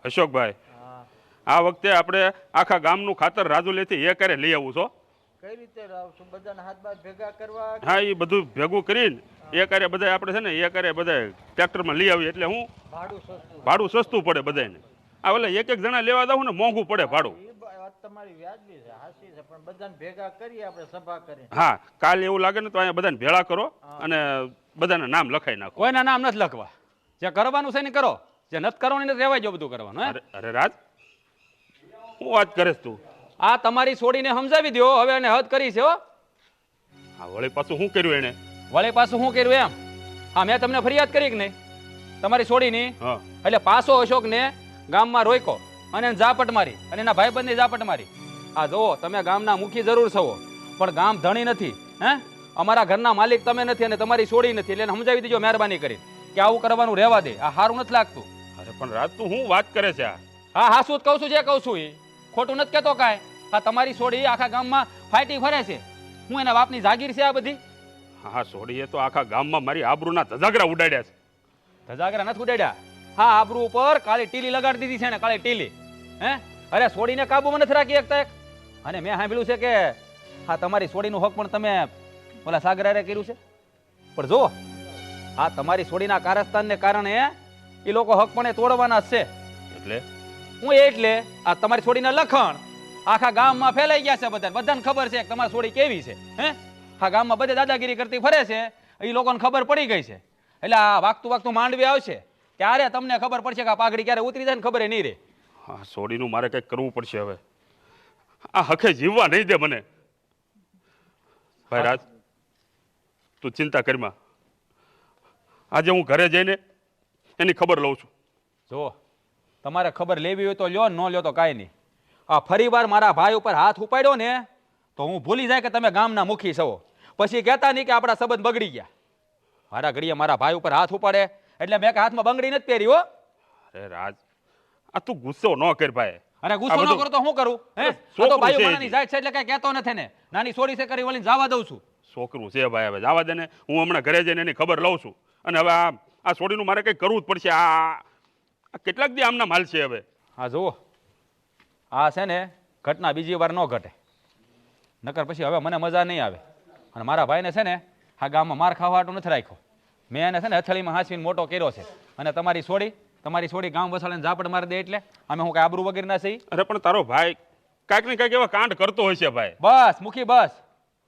અશોકભાઈ, આ વખતે આપણે આખા ગામનું ખાતર રાજુલેથી એ કરે લઈ આવું છો. કઈ રીતે લાવશું? બધાના હાથ બાદ ભેગા કરવા? હા, એ બધું ભેગું કરીને એ કરે બધા આપણે છે ને એ કરે બધા ટ્રેક્ટરમાં લઈ આવીએ એટલે હું ભાડું સસ્તું પડે બધાને. આ ઓલા એક એક જણા લેવા દઉં ને મોંઘું પડે ભાડું. વાત તમારી વ્યાજબી છે, હાચી છે, પણ બધાને ભેગા કરીએ આપણે સભા કરીને. હા, કાલે એવું લાગે ને તો અહીંયા બધાને ભેળા કરો અને બધાના નામ લખાઈ નાખો. કોઈના નામ નથી લખવા, જે કરવાનું છે ને કરો, જે નથી કરવાનું ને રહેવાય જો બધું કરવાનું. અરે રાજ, હું વાત કરે તું? આ તમારી છોડીને સમજાવી દો હવે, એને હદ કરી છે હો. હા, વળી પાછું શું કર્યું એને? વળી પાછું શું કર્યું એમ? હા, મેં તમને ફરિયાદ કરી કે નહીં તમારી છોડીની? હા. એટલે પાછો અશોકને ગામમાં રોક્યો અને એને ઝાપટ મારી અને એના ભાઈબંધને ઝાપટ મારી. આ જુઓ, તમે ગામના મુખી જરૂર છો પણ ગામ ધણી નથી, હે અમારા ઘરના માલિક તમે નથી અને તમારી છોડી નથી એટલે એને સમજાવી દેજો મહેરબાની કરી કે આવું કરવાનું રહેવા દે. આ સારું નથી લાગતું. અરે પણ રાજ તું હું વાત કરે છે આ? હા હા શું જ કહું છું, જે કહું છું એ ખોટું નથી કહેતો કાંઈ. આ તમારી છોડી આખા ગામમાં ફાટી ફરે છે. હું એના બાપની જાગીર છે આ બધી. હા સોડીએ તો આખા ગામમાં મારી આબરૂના ધજાગરા ઉડાડ્યા છે. ધજાગરા નથી ઉડાડ્યા. હા આબરૂ ઉપર કાળી ટીલી લગાડી દીધી છે ને, કાળી ટીલી. હે અરે છોડીને કાબુમાં નથી રાખી શકતા એક. અને મેં સાંભળ્યું છે કે હા તમારી છોડીનું હક પણ તમે ઓલા સાગરારે કર્યું છે. પણ જો આ તમારી છોડીના કારસ્તાનને કારણે એ લોકો હક પણ તોડવાના જ છે. એટલે આ તમારી છોડીના લખણ આખા ગામમાં ફેલાઈ ગયા છે. બધાને ખબર છે કે તમારી છોડી કેવી છે. હે આ ગામમાં બધે દાદાગીરી કરતી ફરે છે, એ લોકોને ખબર પડી ગઈ છે. એટલે આ વાગતું માંડવી આવશે ત્યારે તમને ખબર પડશે કે આ પાઘડી ક્યારે ઉતરી જાય ને ખબર નહીં રહે. હા સોડીનું મારે કંઈક કરવું પડશે હવે. આ હકે જીવવા નહીં દે મને. ભાઈ રાજ તું ચિંતા કરીમાં. આજે હું ઘરે જઈને એની ખબર લઉં છું. જો તમારે ખબર લેવી હોય તો લ્યો, ન લ્યો તો કાંઈ નહીં. આ ફરીવાર મારા ભાઈ ઉપર હાથ ઉપાડ્યો ને તો હું ભૂલી જાય કે તમે ગામના મુખી છો. પછી કહેતા નહીં કે આપણા સંબંધ બગડી ગયા. મારા ઘડીએ મારા ભાઈ ઉપર હાથ ઉપાડે એટલે મેં હાથમાં બંગડી નથી પહેરી હો. અરે રાજ આ તું ગુસ્સો ન કર ભાઈ. અરે ગુસ્સો ન કરો તો શું કરું? હે આ તો ભાઈઓ મારાની જાત છે એટલે કઈ કહેતો નથી ને. નાની છોડી છે કરી વળીને જવા દઉં છું. છોકરું છે ભાઈ, હવે જવા દે ને. હું હમણાં ઘરે જઈને એની ખબર લઉં છું. અને હવે આ છોડીનું મારે કંઈક કરવું જ પડશે. આ કેટલાક દી આમના માલ છે હવે. હા જુઓ આ છે ને ઘટના બીજી વાર ન ઘટે, નકર પછી હવે મને મજા નહીં આવે. અને મારા ભાઈને છે ને આ ગામમાં માર ખાવાટું નથી રાખ્યો. મેં એને છે ને હથેળીમાં હાંસવીને મોટો કર્યો છે. અને તમારી છોડી ગામ વસાડીને ઝાપડ મારી દે એટલે અમે હું કઈ આબરૂ વગેરે ના સહી? અરે પણ તારો ભાઈ કાંઈક ને કાંઈક એવા કાંડ કરતો હોય છે ભાઈ. બસ મુખી બસ,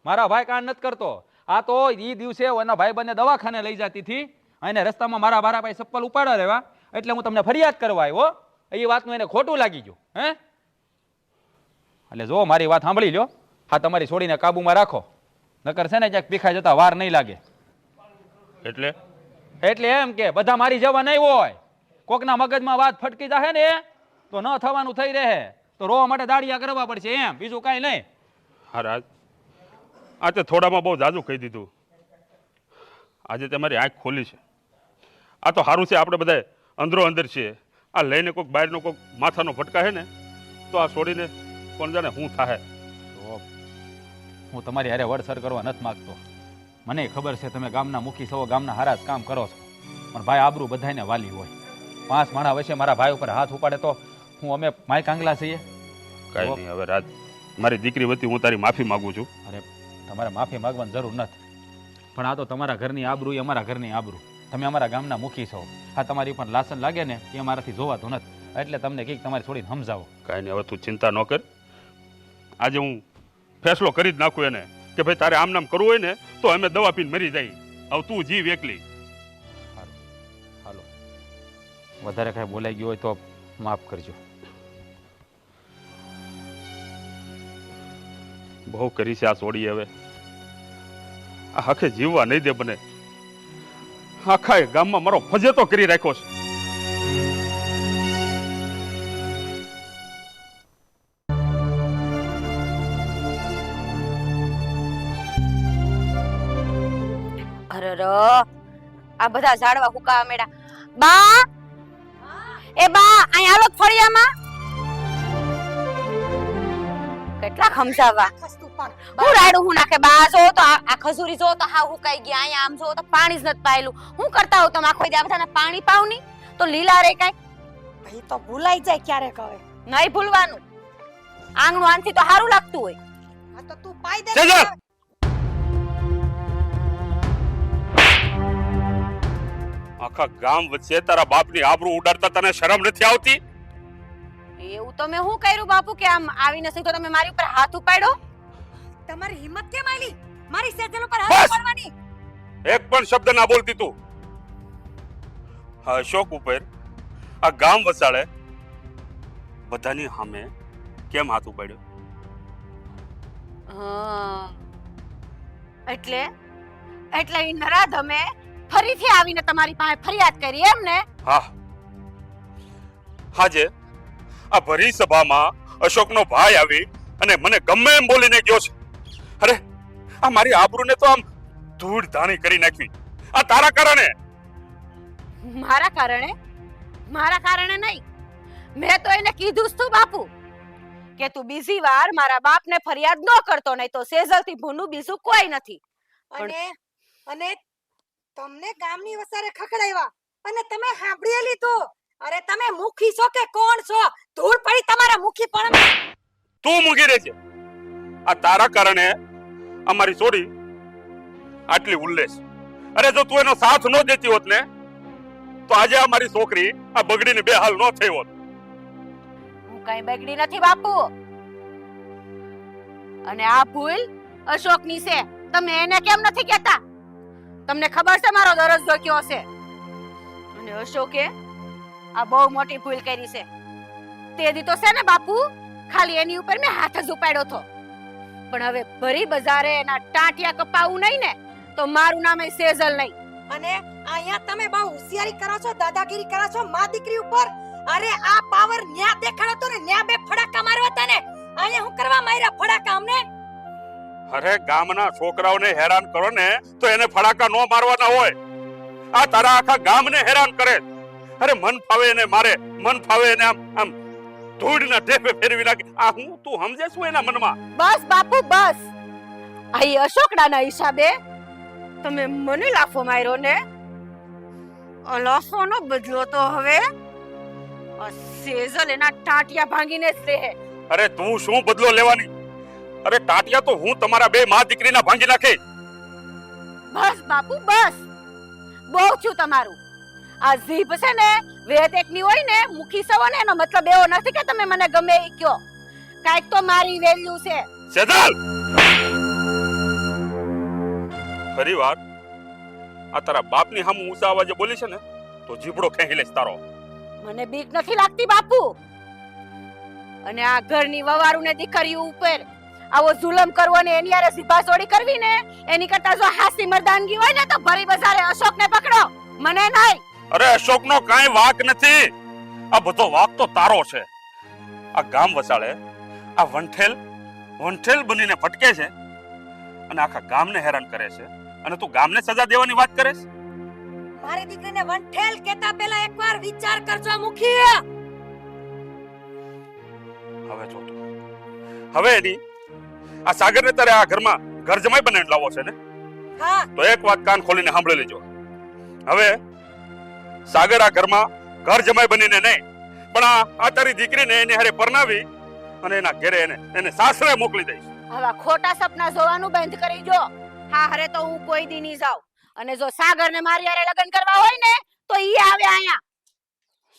મારા ભાઈ કાંડ નથી કરતો. આ તો એ દિવસે એના ભાઈ બંને દવાખાને લઈ જતી હતી અને રસ્તામાં મારા ભાઈ ચપ્પલ ઉપાડવા રહેવા એટલે હું તમને ફરિયાદ કરવા આવ્યો. એ વાતનું એને ખોટું લાગી ગયું. હે એટલે જો મારી વાત સાંભળી લ્યો. હા તમારી છોડીને કાબુમાં રાખો, નકર છે ને ક્યાંક ભીખાઈ જતા વાર નહીં લાગે. એટલે એમ કે બધા મારી જવા નહીં હોય. કોકના મગજમાં વાત ફટકી જાય ને તો ન થવાનું થઈ રહે તો રોવા માટે દાડિયા કરવા પડશે એમ, બીજું કાંઈ નહીં. હા રાજ આ તે થોડામાં બહુ જાજુ કહી દીધું. આજે તમારી આંખ ખોલી છે. આ તો સારું છે આપણે બધા અંદરો અંદર છીએ. આ લઈને કોઈક બહારનો કોઈક માથાનો ફટકા છે ને તો આ છોડીને કોણ જાણે શું થાય. હું તમારી હારે વડસર કરવા નથી માગતો. મને ખબર છે તમે ગામના મુખી છો, ગામના હારા જ કામ કરો છો. પણ ભાઈ આબરૂ બધાને વાલી હોય. 5 માણા વચ્ચે મારા ભાઈ ઉપર હાથ ઉપાડે તો હું અમે માય કાંગલા છીએ? કાંઈ નહીં. હવે રાજ મારી દીકરી વતી હું તારી માફી માંગુ છું. અરે તમારે માફી માંગવાની જરૂર નથી. પણ આ તો તમારા ઘરની આબરૂ, અમારા ઘરની આબરૂ. તમે અમારા ગામના મુખી છો. આ તમારી ઉપર લાસન લાગે ને એ અમારાથી જોવાતું નથી. એટલે તમને કંઈક તમારી છોડીને સમજાવો. કાંઈ નહીં, હવે તું ચિંતા ન કર. આજે હું ફેસલો કરી જ નાખું એને કે ભાઈ તારે આમ નામ કરવું હોય ને તો અમે દવા પીને મરી જાય. હવે તું જીવ એકલી. હાલો વધારે કાંઈ બોલાઈ ગયું હોય તો માફ કરજો. બહુ કરી છે આ છોડી. હવે આ હખે જીવવા નહીં દે બને. આખા ગામમાં મારો ફજેતો કરી રાખ્યો છે. આ બધા ઝાડવા હુકાવા મેડા. બા એ બા અહીં હાલો ફળિયામાં. કેટલા ખમસાવા હું રાડું હું નાખે બા. જો તો આ ખજૂરી જો તો હા હુકાઈ ગયા. અહીંયા આમ જો તો પાણી જ નથી પાયેલું. હું કરતા હો તમે આખો દી આ બધાને પાણી પાવની તો લીલા રે કાઈ. ભાઈ તો ભૂલાઈ જાય ક્યારેક. હવે નહીં ભૂલવાનું. આંગણું આનથી તો સારું લાગતું હોય. આ તો તું પાઈ દે. આખા ગામ વચ્ચે તારા બાપની આબરૂ ઉડાડતા તને શરમ નથી આવતી? એવું તો મેં શું કર્યું બાપુ કે આમ આવીને સીધો તમે મારી ઉપર હાથ ઉપાડ્યો? તમારી હિંમત કેમ આલી મારી સેજલ ઉપર હાથ ઉપાડવાની? એક પણ શબ્દ ના બોલતી તું. અશોક ઉપર આ ગામ વસાડે બધાની સામે કેમ હાથ ઉપાડ્યો? એટલે ઈ નરાધમે ફરીથી આવીને તમારી પાસે ફરિયાદ કરી એમ ને? હા હાજે આ ભરી સભામાં અશોકનો ભાઈ આવી અને મને ગમે એમ બોલીને ગયો છે. અરે આ મારી આબરૂને તો આમ ધૂળ ધાણી કરી નાખી આ તારા કારણે. મારા કારણે નહીં. મેં તો એને કીધું જ તું બાપુ કે તું બીજી વાર મારા બાપને ફરિયાદ ન કરતો, નહીં તો સેજલથી ભૂંડું બીજું કોઈ નથી. અને તમને ગામની વસારે ખખડાવ્યા અને તમે સાંભળી લીધું. અરે તમે મુખી છો કે કોણ છો? ધૂળ પડી તમારા મુખી પણ. તું મૂકી દે છે. આ તારા કારણે અમારી છોડી આટલી ઉલ્લેસ. અરે જો તું એનો સાથ ન દેતી હોત ને તો આજે અમારી છોકરી આ બગડીને બે હાલ ન થઈ હોત. હું કઈ બગડી નથી બાપુ. અને આ ભૂલ અશોકની છે. તમે એને કેમ નથી કહેતા? તમને ખબર છે મારો દરજ્જો કયો છે. અને અશોકે આ બહુ મોટી ભૂલ કરી છે. તે દી તો છે ને બાપુ, ખાલી એની ઉપર મેં હાથ જ ઉપાડ્યો હતો. પણ હવે ભરી બજારે એના ટાંટિયા કપાવું નહીં ને તો મારું નામ સેજલ નહીં. અને અહીંયા તમે બહુ હોશિયારી કરો છો, દાદાગીરી કરો છો માં દીકરી ઉપર. અરે આ પાવર ન્યા દેખાડો તો ને ન્યા બે ફડાકા મારવા હતા ને. અહીંયા હું કરવા માર્યા ફડાકા અમને? અરે ગામના છોકરાઓને હેરાન કરો ને તો એને ફડાકા નો મારવાના હોય. આ તારા આખા ગામને હેરાન કરે. અરે મન ફાવે એને મારે, મન ફાવે એને આમ આમ ધૂળના ઢેફે ફેરવી નાખે. આ હું તું સમજે શું એના મનમાં? બસ બાપુ બસ. આ અશોકડાના હિસાબે તમે મને લાફો માર્યો ને. આ લાફોનો બદલો તો હવે આ સેજલ એના ટાંટિયા ભાંગીને જ રહે. અરે તું શું બદલો લેવાની? અરે ટાટિયા તો હું તમારા બે માં દીકરીના ભાંગી નાખે. બસ બાપુ બસ. બહુ છું તમારું. આ જીભ છે ને વેદ એકની હોય ને, મુખી સવો ને, એનો મતલબ એવો નથી કે તમે મને ગમે એ કયો. કાઈક તો મારી વેલ્યુ છે. સેજલ, ફરી વાર આ તારા બાપની સામે ઊંચા અવાજે બોલી છે ને તો જીભડો ખેંચી લેશ તારો. મને બીક નથી લાગતી બાપુ. અને આ ઘરની વવારું ને દીકરીઓ ઉપર આવો જુલમ કરવો ને એની હારે સીધા ચોડી કરવી ને એની કરતા જો હાસી મર્દાનગી હોય ને તો ભરી બજારે અશોકને પકડો, મને નહીં. અરે અશોકનો કાંઈ વાક નથી. આ બધો વાક તો તારો છે. આ ગામ વસાળે આ વંઠેલ બનીને ભટકે છે અને આખા ગામને હેરાન કરે છે અને તું ગામને સજા દેવાની વાત કરે છે. મારી દીકરીને વંઠેલ કહેતા પહેલા એકવાર વિચાર કરજો મુખી. હવે જો તું હવે એની આ સાગરને તારે આ ઘરમાં ઘર જમાઈ બનાવીને લાવો છે ને? હા. તો એક વાત કાન ખોલીને સાંભળી લેજો. હવે સાગર આ ઘરમાં ઘર જમાઈ બનીને નહીં પણ આ તારી દીકરીને એની હારે પરણાવી અને એના ઘરે એને સાસરે મોકલી દઈશ. આવા ખોટા સપના જોવાનું બંધ કરી જો. હા હરે તો હું કોઈ દી નહીં જાઉં. અને જો સાગરને મારી હારે લગ્ન કરવા હોય ને તો ઈ આવે અહીંયા.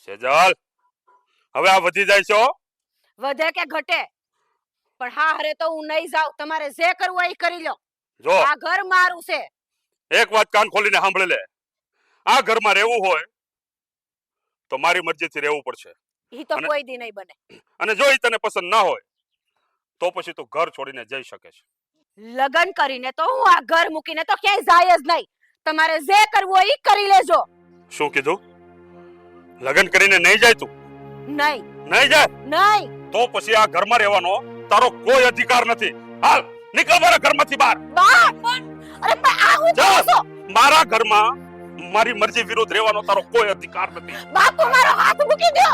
સેજલ, હવે આ વધી જાય છે. વધે કે ઘટે પણ હા હરે તો હું નહીં જાઉં. તમારે જે કરવું હોય એ કરી લો. જો આ ઘર મારું છે. એક વાત કાન ખોલીને સાંભળી લે. આ ઘરમાં રહેવું હોય તો મારી મરજીથી રહેવું પડશે. ઈ તો કોઈ દી નહીં બને. અને જો ઈ તને પસંદ ના હોય તો પછી તું ઘર છોડીને જઈ શકે છે. લગ્ન કરીને તો હું આ ઘર મૂકીને તો ક્યાંય જાય જ નહીં. તમારે જે કરવું હોય ઈ કરી લેજો. શું કીધું? લગ્ન કરીને નહીં જાય તું? નહીં. નહીં જાય? નહીં. તો પછી આ ઘરમાં રહેવાનો તારો કોઈ અધિકાર નથી. હાલ નીકળ મારા ઘરમાંથી બહાર. બહાર? અરે પણ આ હું કહું છું. મારા ઘરમાં મારી મરજી વિરુદ્ધ રહેવાનો તારો કોઈ અધિકાર નથી. બાપુ મારો હાથ મૂકી દો.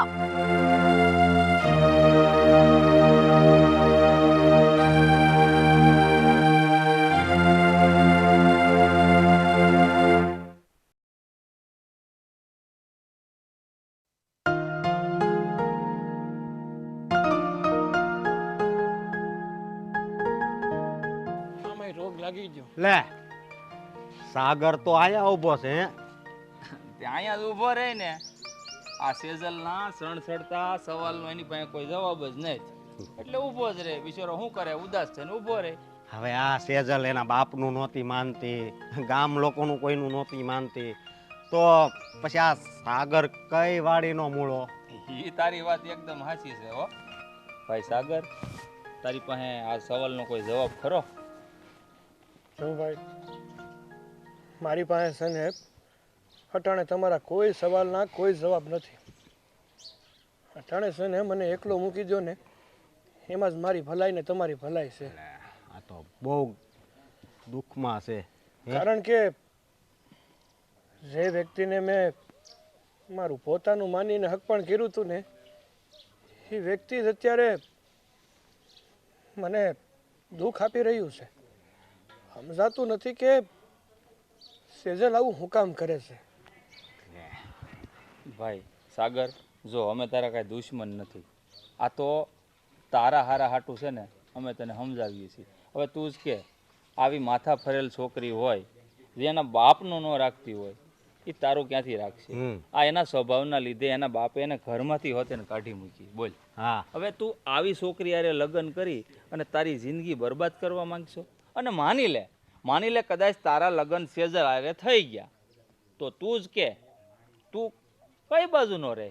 રોગ લાગી ગયો. લે સાગર તો આયા ઉભો છે. અહીંયા જ ઊભો રહે ને. આ સેજલના સણસડતા સવાલનો એની પાસે કોઈ જવાબ જ નહીં એટલે ઊભો જ રહે. બિચારો શું કરે? ઉદાસ થઈને ઊભો રહે. હવે આ સેજલ એના બાપનું નહોતી માનતી, ગામ લોકોનું કોઈનું નહોતી માનતી, તો પછી આ સાગર કઈ વાડીનો મૂળો? એ તારી વાત એકદમ સાચી છે હો ભાઈ સાગર. તારી પાસે આ સવાલનો કોઈ જવાબ ખરો? શું ભાઈ, મારી પાસે છે ને અટાણે તમારા કોઈ સવાલના કોઈ જવાબ નથી. અટાણે છે ને મને એકલો મૂકી દો ને એમાં જ મારી ભલાઈ ને તમારી ભલાઈ છે. આ તો બહુ દુઃખમાં છે હે? કારણ કે જે વ્યક્તિને મેં મારું પોતાનું માનીને હક પણ કર્યું હતું ને એ વ્યક્તિ જ અત્યારે મને દુઃખ આપી રહ્યું છે. સમજાતું નથી કે સેજલ આવું હું કામ કરે છે. ભાઈ સાગર, જો અમે તારા કાંઈ દુશ્મન નથી. આ તો તારા હારા હાટું છે ને અમે તને સમજાવીએ છીએ. હવે તું જ કે આવી માથા ફરેલ છોકરી હોય જે એના બાપનું ન રાખતી હોય એ તારું ક્યાંથી રાખશે? આ એના સ્વભાવના લીધે એના બાપે એને ઘરમાંથી હોતે ને કાઢી મૂકી. બોલ, હા હવે તું આવી છોકરી હારે લગ્ન કરી અને તારી જિંદગી બરબાદ કરવા માંગશો? અને માની લે કદાચ તારા લગ્ન સેજલ હારે થઈ ગયા તો તું જ કે તું કઈ બાજુનો રહે?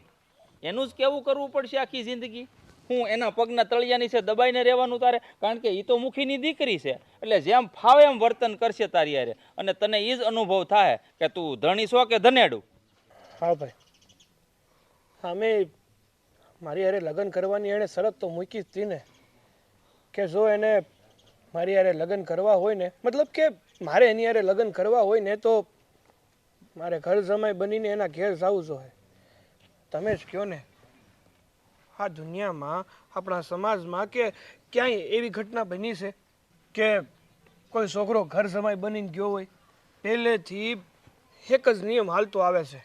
એનું જ કેવું કરવું પડશે આખી જિંદગી? હું એના પગના તળિયા નીચે દબાઈને રહેવાનું તારે? કારણ કે એ તો મુખીની દીકરી છે એટલે જેમ ફાવે એમ વર્તન કરશે તારી હારે અને તને એ જ અનુભવ થાય કે તું ધણી છો કે ધનેડું. હા ભાઈ, અમે મારી હારે લગ્ન કરવાની એણે શરત તો મૂકી જ હતી ને કે જો એને મારી હારે લગ્ન કરવા હોય ને, મતલબ કે મારે એની હારે લગ્ન કરવા હોય ને તો મારે ઘર જમાઈ બનીને એના ઘેર જવું જોઈએ. તમે જ કહો ને, આ દુનિયામાં આપણા સમાજમાં કે ક્યાંય એવી ઘટના બની છે કે કોઈ છોકરો ઘર જમાઈ બનીને ગયો હોય? પહેલેથી એક જ નિયમ હાલતો આવે છે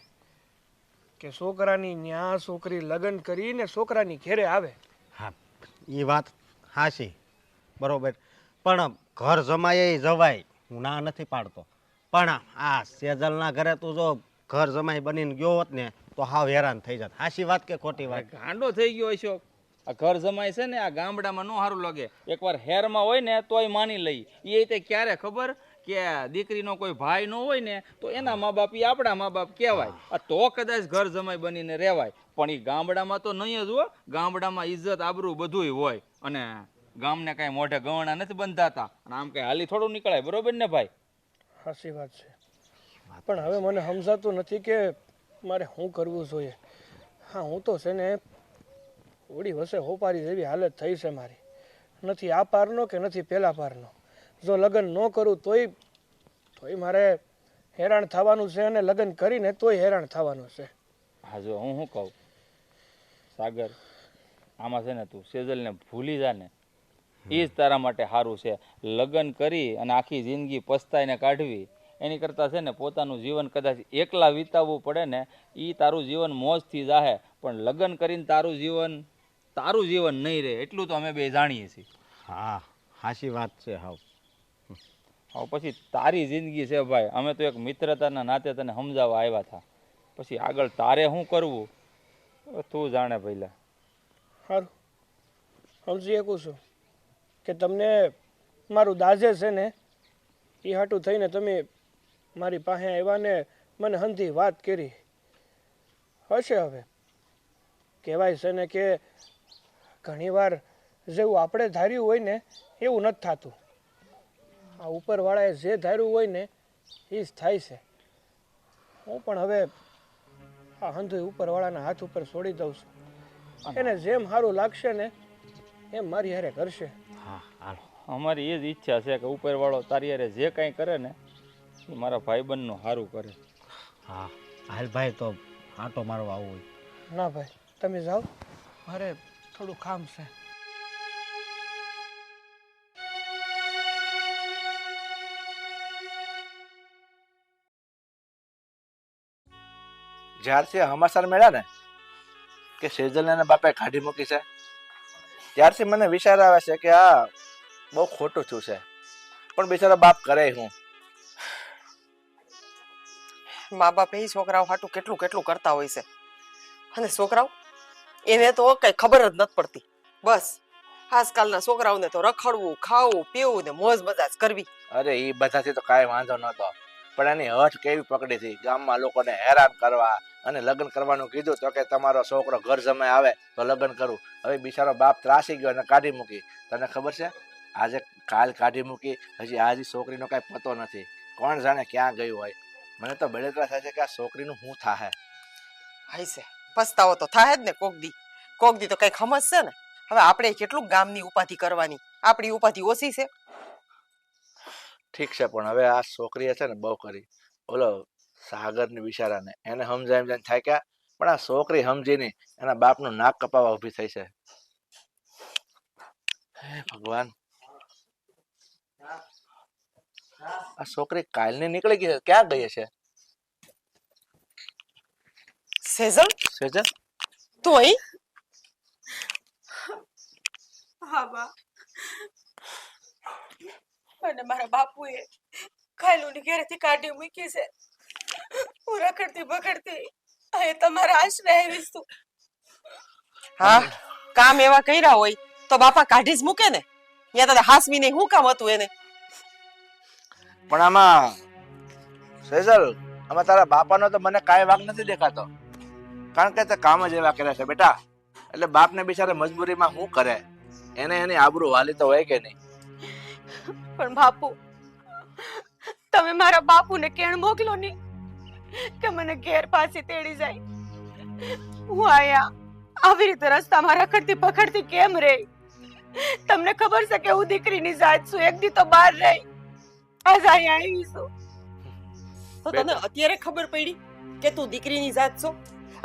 કે છોકરાની ન્યા છોકરી લગ્ન કરીને છોકરાની ઘેરે આવે. હા એ વાત હાચી, બરોબર. પણ ઘર જમાઈ જવાય, હું ના નથી પાડતો, પણ આ સેજલના ઘરે તું જો ઘર જમાઈ બનીને ગયો હોત ને તો હાવ હેરાન થઈ જાત. હાચી વાત કે ખોટી વાત? ગાંડો થઈ ગયો હશો. આ ઘર જમાય છે ને આ ગામડામાં ન સારું લાગે. એકવાર હેરમાં હોય ને તોય માની લઈ. એ તે ક્યારે ખબર કે દીકરીનો કોઈ ભાઈ ન હોય ને તો એના મા બાપ એ આપણા મા બાપ કહેવાય. આ તો કદાચ ઘર જમાઈ બનીને રહેવાય, પણ એ ગામડામાં તો નહીં જ હો. ગામડામાં ઇજ્જત આબરૂ બધુંય હોય અને ગામને કાંઈ મોઢે ગવણા નથી બંધાતા અને આમ કઈ હાલી થોડું નીકળાય. બરોબર ને ભાઈ? સાચી વાત છે, પણ હવે મને સમજાતું નથી કે મારે શું કરવું જોઈએ. હા, હું તો છે ને ઓડી વસે હોપારી જેવી હાલત થઈ છે મારી. નથી આ પારનો કે નથી પેલા પારનો. જો લગ્ન ન કરું તોય મારે હેરાન થવાનું છે અને લગ્ન કરીને તોય હેરાન થવાનું છે. હા, જો હું શું કહું સાગર, આમાં છે ને તું સેજલને ભૂલી જા ને એ જ તારા માટે સારું છે. લગ્ન કરી અને આખી જિંદગી પસ્તાઈને કાઢવી એની કરતાં છે ને પોતાનું જીવન કદાચ એકલા વિતાવવું પડે ને એ તારું જીવન મોજથી જાહે, પણ લગ્ન કરીને તારું જીવન નહીં રહે એટલું તો અમે બે જાણીએ છીએ. હા હાચી વાત છે. હાવ હવે પછી તારી જિંદગી છે ભાઈ. અમે તો એક મિત્રતાના નાતે તને સમજાવવા આવ્યા હતા. પછી આગળ તારે શું કરવું તું જાણે પહેલા. સારું, સમજી શકું છું કે તમને મારું દાજે છે ને એ હાટું થઈને તમે મારી પાસે આવ્યા ને મને હંધી વાત કરી હશે. હવે કહેવાય છે ને કે ઘણીવાર જેવું આપણે ધાર્યું હોય ને એવું નથી થતું. આ ઉપરવાળાએ જે ધાર્યું હોય ને એ જ થાય છે. હું પણ હવે આ હંધુય ઉપરવાળાના હાથ ઉપર છોડી દઉં છું. એને જેમ સારું લાગશે ને એમ મારી હારે કરશે. હા હાલો, અમારી એ જ ઈચ્છા છે કે ઉપરવાળો તારી હારે જે કાંઈ કરે ને એ મારા ભાઈબંધનું સારું કરે. હા હાલ ભાઈ, તો આટો મારવા આવું હોય. ના ભાઈ, તમે જાઓ, મારે થોડું કામ છે. જ્યારથી હમાસર મળ્યા ને કે સેજલ અને બાપે કાઢી મૂકી છે ત્યારથી મને વિચાર આવે છે કે આ બહુ ખોટું થયું છે. પણ બિચારા બાપ કરે હું. મા બાપ એ છોકરાઓ હાટું કેટલું કેટલું કરતા હોય છે અને છોકરાઓ એને તો કઈ ખબર જ નથી પડતી. બસ આજકાલના છોકરાઓને તો રખડવું, ખાવું, પીવું ને મોજ મજાજ કરવી. અરે એ બધાથી તો કાંઈ વાંધો નહોતો, પણ એની હઠ કેવી પકડી હતી ગામમાં લોકોને હેરાન કરવા અને લગ્ન કરવાનું કીધું તો કે તમારો છોકરો ઘર જમાઈ આવે તો લગ્ન કરું. હવે બિચારો બાપ ત્રાસી ગયો અને કાઢી મૂકી. તને ખબર છે આજે કાલ કાઢી મૂકી, હજી આજે છોકરીનો કાંઈ પતો નથી. કોણ જાણે ક્યાં ગયું હોય. મને તો બળતરા થાય છે કે આ છોકરીનું શું થાહે. હાય છે પસ્તાવો તો થાય જ ને કોક દી તો કઈ સમજશે ને. હવે આપણે કેટલું ગામની ઉપાધિ કરવાની, આપણી ઉપાધિ ઓછી છે. ઠીક છે પણ હવે આ છોકરીએ છે ને બહુ કરી. ઓલો સાગરની બિચારાને એને સમજાય થાય ક્યાં, પણ આ છોકરી સમજી નહીં એના બાપનું નાક કપાવા ઊભી થઈ છે. હે ભગવાન, આ છોકરી કાલની નીકળી ગઈ છે, ક્યાં ગઈ છે? સેજલ, સેજલ, તું અહીં? હા બા, અને મારા બાપુએ ખાયલુની ઘરેથી કાઢી મૂકી છે. હું રખડતી બખડતી અહીં તમારા આશરે આવીશ છું. હા, કામ એવા કર્યા હોય તો બાપા કાઢી જ મૂકે ને. ત્યાં તને હાસવીને શું કામ હતું એને? પણ આમાં સેજલ, આમાં તારા બાપાનો તો મને કાંઈ વાંક નથી દેખાતો, કારણ કે તે કામ જ એવા કર્યા છે બેટા. એટલે બાપને બિચારે મજબૂરીમાં શું કરે, એને એની આબરૂ વાલી તો હોય કે નહીં. પણ બાપુ, તમે મારા બાપુને કેણ મોકલો નહીં કે મને ઘેર પાછી તેડી જાય. હું આયા આવી રીતે રસ્તામાં રખડતી પકડતી કેમ રહી? તમને ખબર છે કે હું દીકરીની જાત છું, એક દી તો બહાર રહી, આજ અહીંયા આવી છું. તો તને અત્યારે ખબર પડી કે તું દીકરીની જાત છો?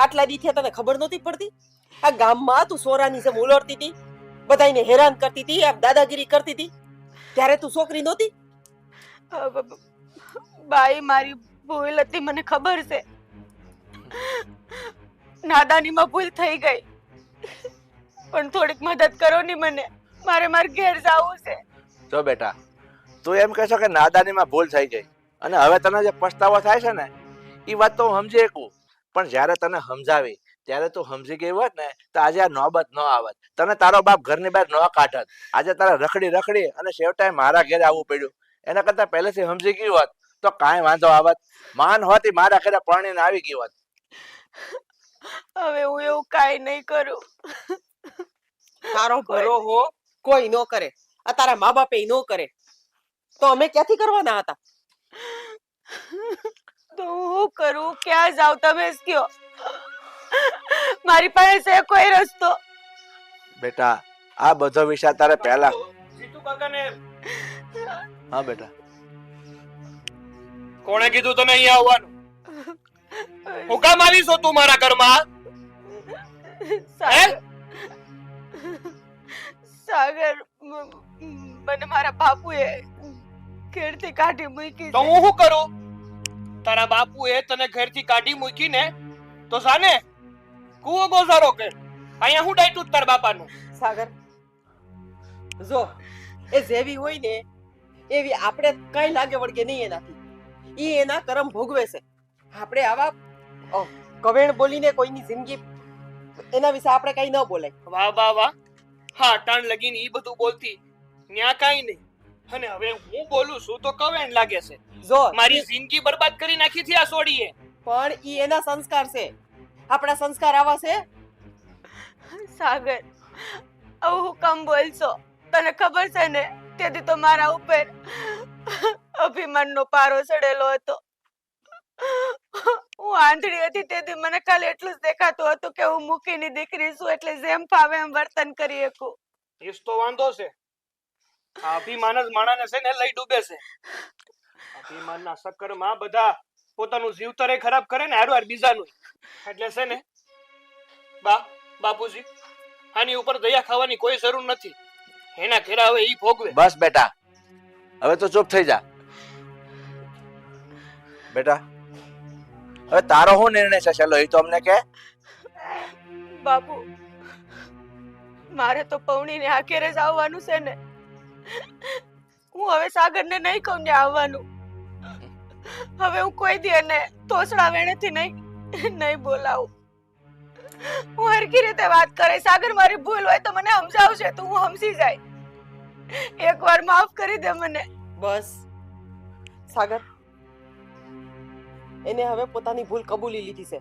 આટલા દી થયા તને ખબર નહોતી પડતી? આ ગામમાં તું સોરાની જેમ ઉલરતી હતી, બધાયને હેરાન કરતી હતી, આમ દાદાગીરી કરતી હતી, ત્યારે તું છોકરી નહોતી? બાઈ, મારી ભૂલ હતી, મને ખબર છે. નાદાનીમાં ભૂલ થઈ ગઈ, પણ થોડીક મદદ કરો ને મને, મારે ઘેર જવું છે. જો બેટા, તું એમ કહેશો કે નાદાનીમાં ભૂલ થઈ ગઈ અને હવે તને જે પછતાવો થાય છે ને એ વાત તો હું સમજી શકું, પણ જ્યારે તને સમજાવી ત્યારે તું સમજી ગઈ હોત ને તો આજે આ નોબત ન આવત, તને તારો બાપ ઘરની બહાર ન કાઢત, આજે તારે રખડી રખડી અને છેવટે મારા ઘરે આવવું પડ્યું. એના કરતા પહેલેથી સમજી ગયું હોત તો કાંઈ વાંધો આવત, માન હોત એ મારા ઘરે પરણીને આવી ગઈ હોત. હવે હું એવું કાંઈ નહીં કરું. તારો ભરો હો કોઈ નો કરે, આ તારા મા બાપે નો કરે, તો અમે ક્યાંથી કરવાના હતા? તો હું કરું, ક્યાં જાવ તમે જ કયો? મારી પાસે છે કોઈ રસ્તો? બેટા, આ બધો વિષય તારે પહેલા. જીતુ કાકાને હા બેટા. કોણે કીધું તને અહીંયા આવવાનું? હું કામ આવી છો તું મારા ઘરમાં? સાગર, મને મારા બાપુએ ઘેરથી કાઢી મૂકી. તો હું શું કરું? તારા બાપુએ તને ઘરથી કાઢી મૂકી ને તો સાને કૂવો ગોઝારો કર. અહીંયા હું ડાયટું તાર બાપાનું. સાગર જો, એ જેવી હોય ને એવી આપણે કઈ લાગે વળગે નહીં એનાથી. ઈ એના કર્મ ભોગવે છે. આપણે આવા કવેણ બોલીને કોઈની જિંદગી એના વિશે આપણે કઈ ન બોલાય. વાહ વાહ વાહ, હા ટર્ન લગીને ઈ બધું બોલતી ન્યા કાઈ નહીં, અને હવે હું બોલું છું તો કવેણ લાગે છે. જો મારી જિંદગી બરબાદ કરી નાખી થી આ સોડીએ. પણ ઈ એના સંસ્કાર છે, આપણા સંસ્કાર આવા છે. સાગર, આવું હું કેમ બોલશો? તને ખબર છે ને તેથી તો મારા ઉપર અભિમાનનો પારો ચડેલો હતો. હું આંધળી હતી તેથી મને ખાલી એટલું જ દેખાતું હતું કે હું મુખીની દીકરી છું, એટલે જેમ ફાવે એમ વર્તન કરી શકું. ઈસ તો વાંધો છે. આ અભિમાન જ માણાને છે ને લઈ ડૂબે છે. અભિમાનના ચક્કરમાં બધા પોતાનું જીવતરે ખરાબ કરે ને હારું હાર બીજાનું. એટલે છે ને બાપુજી, આની ઉપર દયા ખાવાની કોઈ જરૂર નથી. એના ઘેરા હવે ઈ ભોગવે. બસ બેટા, હવે તો ચૂપ થઈ જા. બેટા, હવે તારો શું નિર્ણય છે છેલ્લો એ તો અમને કે. બાપુ, મારે તો પૌણીને આખેરે જ આવવાનું છે ને. હું હવે સાગરને નહીં કહું ને આવવાનું. હવે હું કોઈ દી એને તોસડા વેણેથી નહીં બોલાવું. હું હરખી રીતે વાત કરે. સાગર, મારી ભૂલ હોય તો મને સમજાવશે તો હું સમજી જાય. એકવાર માફ કરી દે મને. બસ સાગર, એને હવે પોતાની ભૂલ કબૂલી લીધી છે,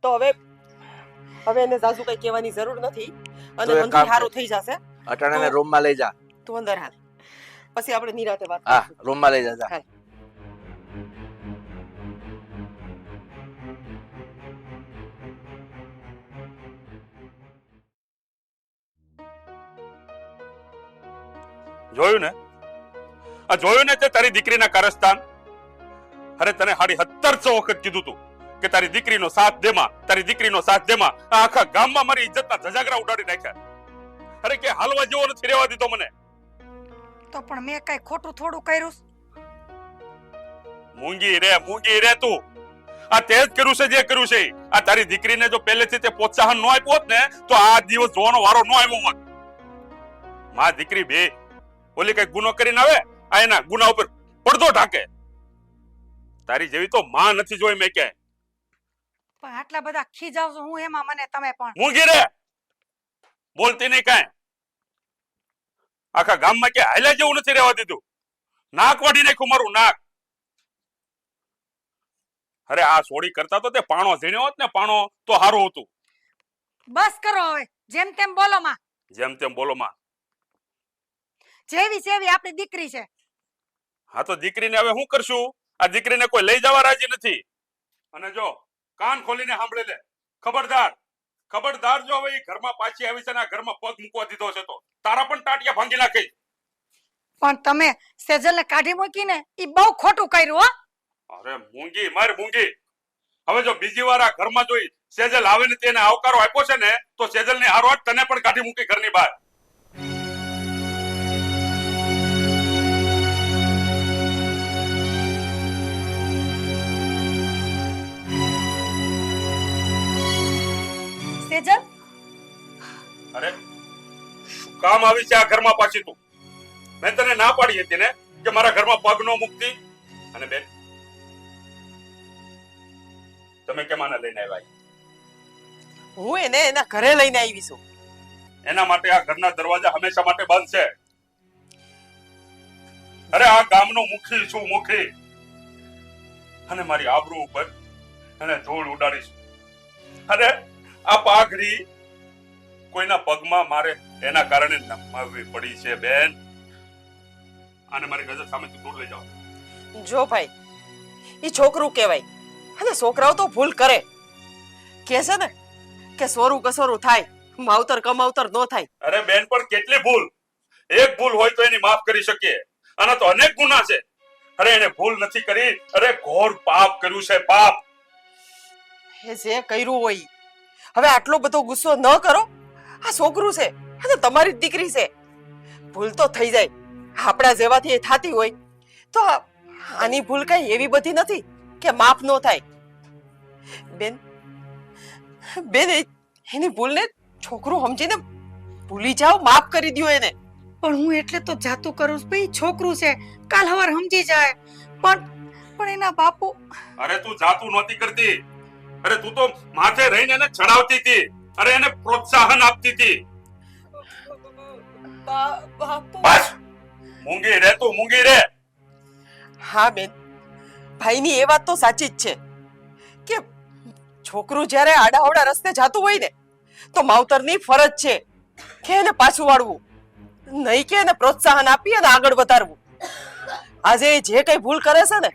તો હવે એને જાજુ કઈ કહેવાની જરૂર નથી અને મંદી હારું થઈ જશે. અટાણાને રૂમમાં લઈ જા. તું અંદર હાલ, પછી આપણે નિરાતે વાત હા, રૂમમાં લઈ જા. જોયું ને, આ જોયું ને તે તારી દીકરીના કારસ્તાન? અરે તને 1750 વખત કીધું તું કે તારી દીકરીનો સાથ દેમાં, તારી દીકરીનો સાથ દેમાં. આ આખા ગામમાં મારી ઇજ્જતના ધજાગરા ઉડાડી નાખ્યા. અરે કે હાલવા જેવો નથી રહેવા દીધો મને. તો પણ મેં કઈ ખોટું થોડું કર્યું? મૂંગી રે તું. આ તે જ કર્યું છે જે કર્યું છે. આ તારી દીકરીને જો પહેલેથી તે પ્રોત્સાહન ન આપ્યું હોત ને તો આ દિવસ જોવાનો વારો ન આવ્યો હોત. માં દીકરી બે ઓલી કઈ ગુનો કરીને આવે, આ એના ગુના ઉપર પડદો ઢાકે. તારી જેવી તો માં નથી જોઈ મેં ક્યાંય. પણ આટલા બધા ખીજાવ છો હું એમાં મને તમે પણ મૂંગી રે, બોલતી નહીં કાંઈ. આખા ગામમાં કે હાલ્યા જેવું નથી રહેવા દીધું. નાક વાઢી નાખ્યું મારું નાક. અરે આ સોડી કરતા તો તે પાણો ઝીણ્યો હોત ને, પાણો તો સારું હતું. બસ કરો હવે, જેમ તેમ બોલો માં. જેમ તેમ બોલો માં. જેવી સેવી આપણી દીકરી છે. હા તો દીકરીને હવે શું કરશું? આ દીકરીને કોઈ લઈ જવા રાજી નથી. અને જો કાન ખોલીને સાંભળી લે, ખબરદાર જો હવે એ ઘરમાં પાછી આવી છે ને આ ઘરમાં પગ મૂકવા દીધો છે તો તારા પણ ટાટિયા ભાંગી નાખી. પણ તમે સેજલને કાઢી મૂકીને ઈ બહુ ખોટું કર્યું હો. અરે મૂંગી માર મૂંગી, હવે જો બીજી વાર આ ઘરમાં જોઈ સેજલ આવે ને તેને આવકારો આપ્યો છે ને તો સેજલ ની હારવાટ તને પણ કાઢી મૂકી ઘરની બહાર. સેજલ, અરે શું કામ આવી છે આ ઘરમાં પાછી તું? મેં તને ના પાડી હતી ને કે મારા ઘરમાં પગ નો મૂકતી. અને બેન તમે કેમ આને લઈને આવ્યા? હું એને એના ઘરે લઈને આવી છું. એના માટે આ ઘરના દરવાજા હંમેશા માટે બંધ છે. અરે આ ગામનો મુખી છું, મુખી. અને મારી આબરૂ ઉપર એને ધૂળ ઉડાડીશ. અરે આ પાઘડી કોઈના પગમાં મારે એના કારણે નમાવવી પડી છે બેન. આને મારી નજર સામેથી દૂર લઈ જાઓ. જો ભાઈ, ઈ છોકરું કહેવાય અને છોકરાઓ તો ભૂલ કરે. કે છે ને કે સોરું કસોરું થાય, માવતર કમાવતર ન થાય. અરે બેન પણ કેટલી ભૂલ! એક ભૂલ હોય તો એની માફ કરી શકીએ. આના તો અનેક ગુના છે. અરે એને ભૂલ નથી કરી, અરે ઘોર પાપ કર્યું છે, પાપ. એ જે કર્યું હોય. હવે આટલો બધો ગુસ્સો ન કરો. આ છોકરું છે અને તમારી દીકરી છે. ભૂલ તો થઈ જાય. આપણા જેવાથી એ થાતી હોય તો આની ભૂલ કઈ એવી બધી નથી કે માફ ન થાય. બેન એની ભૂલને છોકરું સમજીને ભૂલી જાઓ, માફ કરી દો એને. પણ હું એટલે તો જાતું કરું છું ભાઈ, છોકરું છે કાલ હવાર સમજી જાય. પણ એના બાપુ. અરે તું જાતું નહોતી કરતી. અરે તું તો માથે રહીને એને ચડાવતી હતી. અરે એને પ્રોત્સાહન આપતી હતી. બસ મૂંગી રે તું, મૂંગી રે. હા બેન, ભાઈની એ વાત તો સાચી જ છે કે છોકરું જ્યારે આડાઅવડા રસ્તે જાતું હોય ને તો માવતરની ફરજ છે કે એને પાછું વાળવું, નહીં કે એને પ્રોત્સાહન આપી અને આગળ વધારવું. આજે જે કઈ ભૂલ કરે છે ને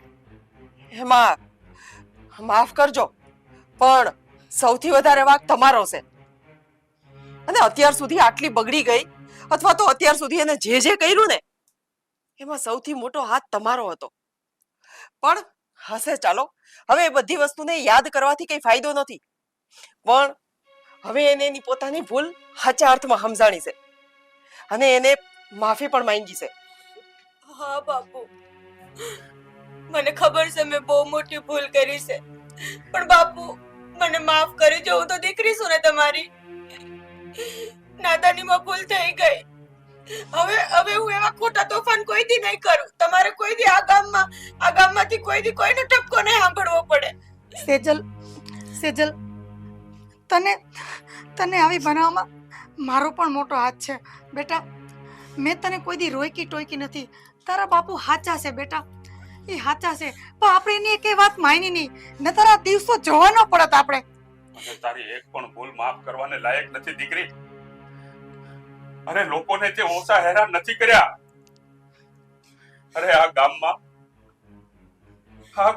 એમાં માફ કરજો, પણ સૌથી વધારે વાંક તમારો છે. અને અત્યાર સુધી આટલી બગડી ગઈ અથવા તો અત્યાર સુધી એને જે કર્યું ને એમાં સૌથી મોટો હાથ તમારો હતો. પણ હશે, ચાલો હવે એ બધી વસ્તુને યાદ કરવાથી કઈ ફાયદો નથી. પણ હવે એને એની પોતાની ભૂલ સાચા અર્થમાં સમજાણી છે અને એને માફી પણ માંગી છે. હા બાપુ, મને ખબર છે મેં બહુ મોટી ભૂલ કરી છે, પણ બાપુ મને માફ કરી દો. હું તો દીકરી છું ને તમારી. નાદાનીમાં ભૂલ થઈ ગઈ. હવે હું એવા ખોટા તોફાન કોઈ દી નહીં કરું. તમારે કોઈ દી આ ગામમાંથી કોઈ દી કોઈનો ટપકો નહીં સાંભળવો પડે. સેજલ, તને આવી બનાવવામાં મારો પણ મોટો હાથ છે બેટા. મેં તને કોઈ દી રોકી ટોકી નથી. તારા બાપુ હાચા છે બેટા, એ હાચા છે. પણ આપણે એની એક વાત માની નહીં, ને તારા દિવસો જોવાનો પડત આપણે. તારી એક પણ ભૂલ માફ કરવાને લાયક નથી દીકરી. અરે લોકોને તે ઓછા હેરાન નથી કર્યા. અરે આ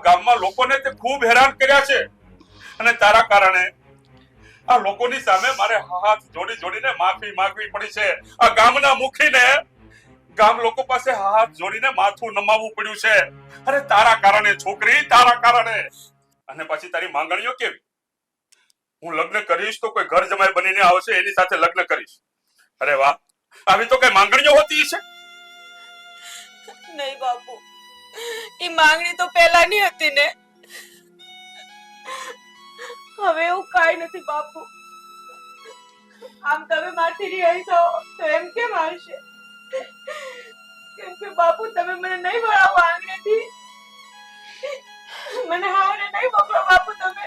ગામમાં લોકોને તે ખૂબ હેરાન કર્યા છે અને તારા કારણે આ લોકોની સામે મારે હાથ જોડીને માફી માંગવી પડી છે. આ ગામના મુખીને ગામ લોકો પાસે હાથ જોડીને માથું નમાવવું પડ્યું છે. અરે તારા કારણે છોકરી, તારા કારણે. અને પછી તારી માંગણીઓ કેવી? હું લગ્ન કરીશ તો કોઈ ઘર જમાઈ બનીને આવશે, એની સાથે લગ્ન કરીશ. અરે વાહ, આવી તો કઈ માંગણીઓ હોતી છે? નહીં બાપુ, એ માંગણી તો પહેલાની હતી ને. હવે એવું કાંઈ નથી બાપુ. આમ તમે મારથી રહ્યા છો તો એમ કેમ આવશે? કેમ કે બાપુ તમે મને નહીં ભણાવો આંગણેથી. મને હારે નહીં મોકલો બાપુ તમે.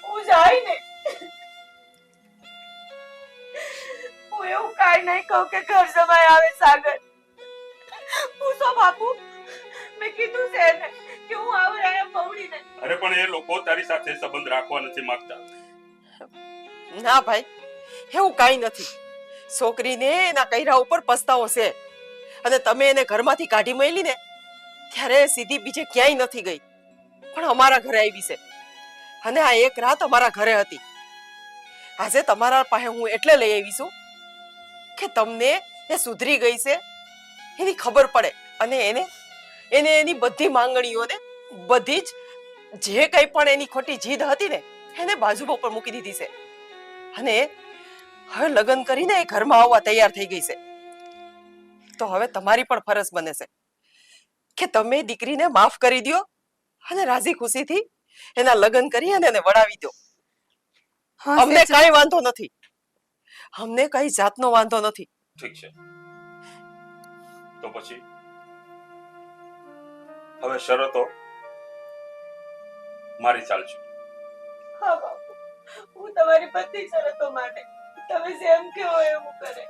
હું જાય ને હું એવું કાંઈ નહીં કહું કે ઘર જમાઈ આવે સાગર. પૂછો બાપુ, મેં કીધું છે ને કે હું આવે અહીંયા પૌડીને. અરે પણ એ લોકો તારી સાથે સંબંધ રાખવા નથી માંગતા. ના ભાઈ, એવું કાંઈ નથી. છોકરીને એના કૈરા ઉપર પસ્તાવો છે, અને તમે એને ઘરમાંથી કાઢી મેલી ને ત્યારે સીધી બીજે ક્યાંય નથી ગઈ, પણ અમારા ઘરે આવી છે. અને આ એક રાત અમારા ઘરે હતી. આજે તમારા પાસે હું એટલે લઈ આવી છું કે તમને એ સુધરી ગઈ છે એની ખબર પડે, અને એને એની બધી માંગણીઓને, બધી જ જે કંઈ પણ એની ખોટી જીદ હતી ને એને બાજુ પર મૂકી દીધી છે. અને હવે લગ્ન કરીને એ ઘરમાં આવવા તૈયાર થઈ ગઈ છે. તો હવે તમારી પણ ફરજ બને છે કે તમે દીકરીને માફ કરી દો અને રાજી ખુશીથી એના લગ્ન કરી અને એને વડાવી દો. અમને કઈ વાંધો નથી, અમને કઈ જાતનો વાંધો નથી. ઠીક છે, તો પછી હવે શરતો મારી ચાલશે. હા બાપુ, હું તમારી બધી શરતો માટે તમે જેમ કહો એવું કરે.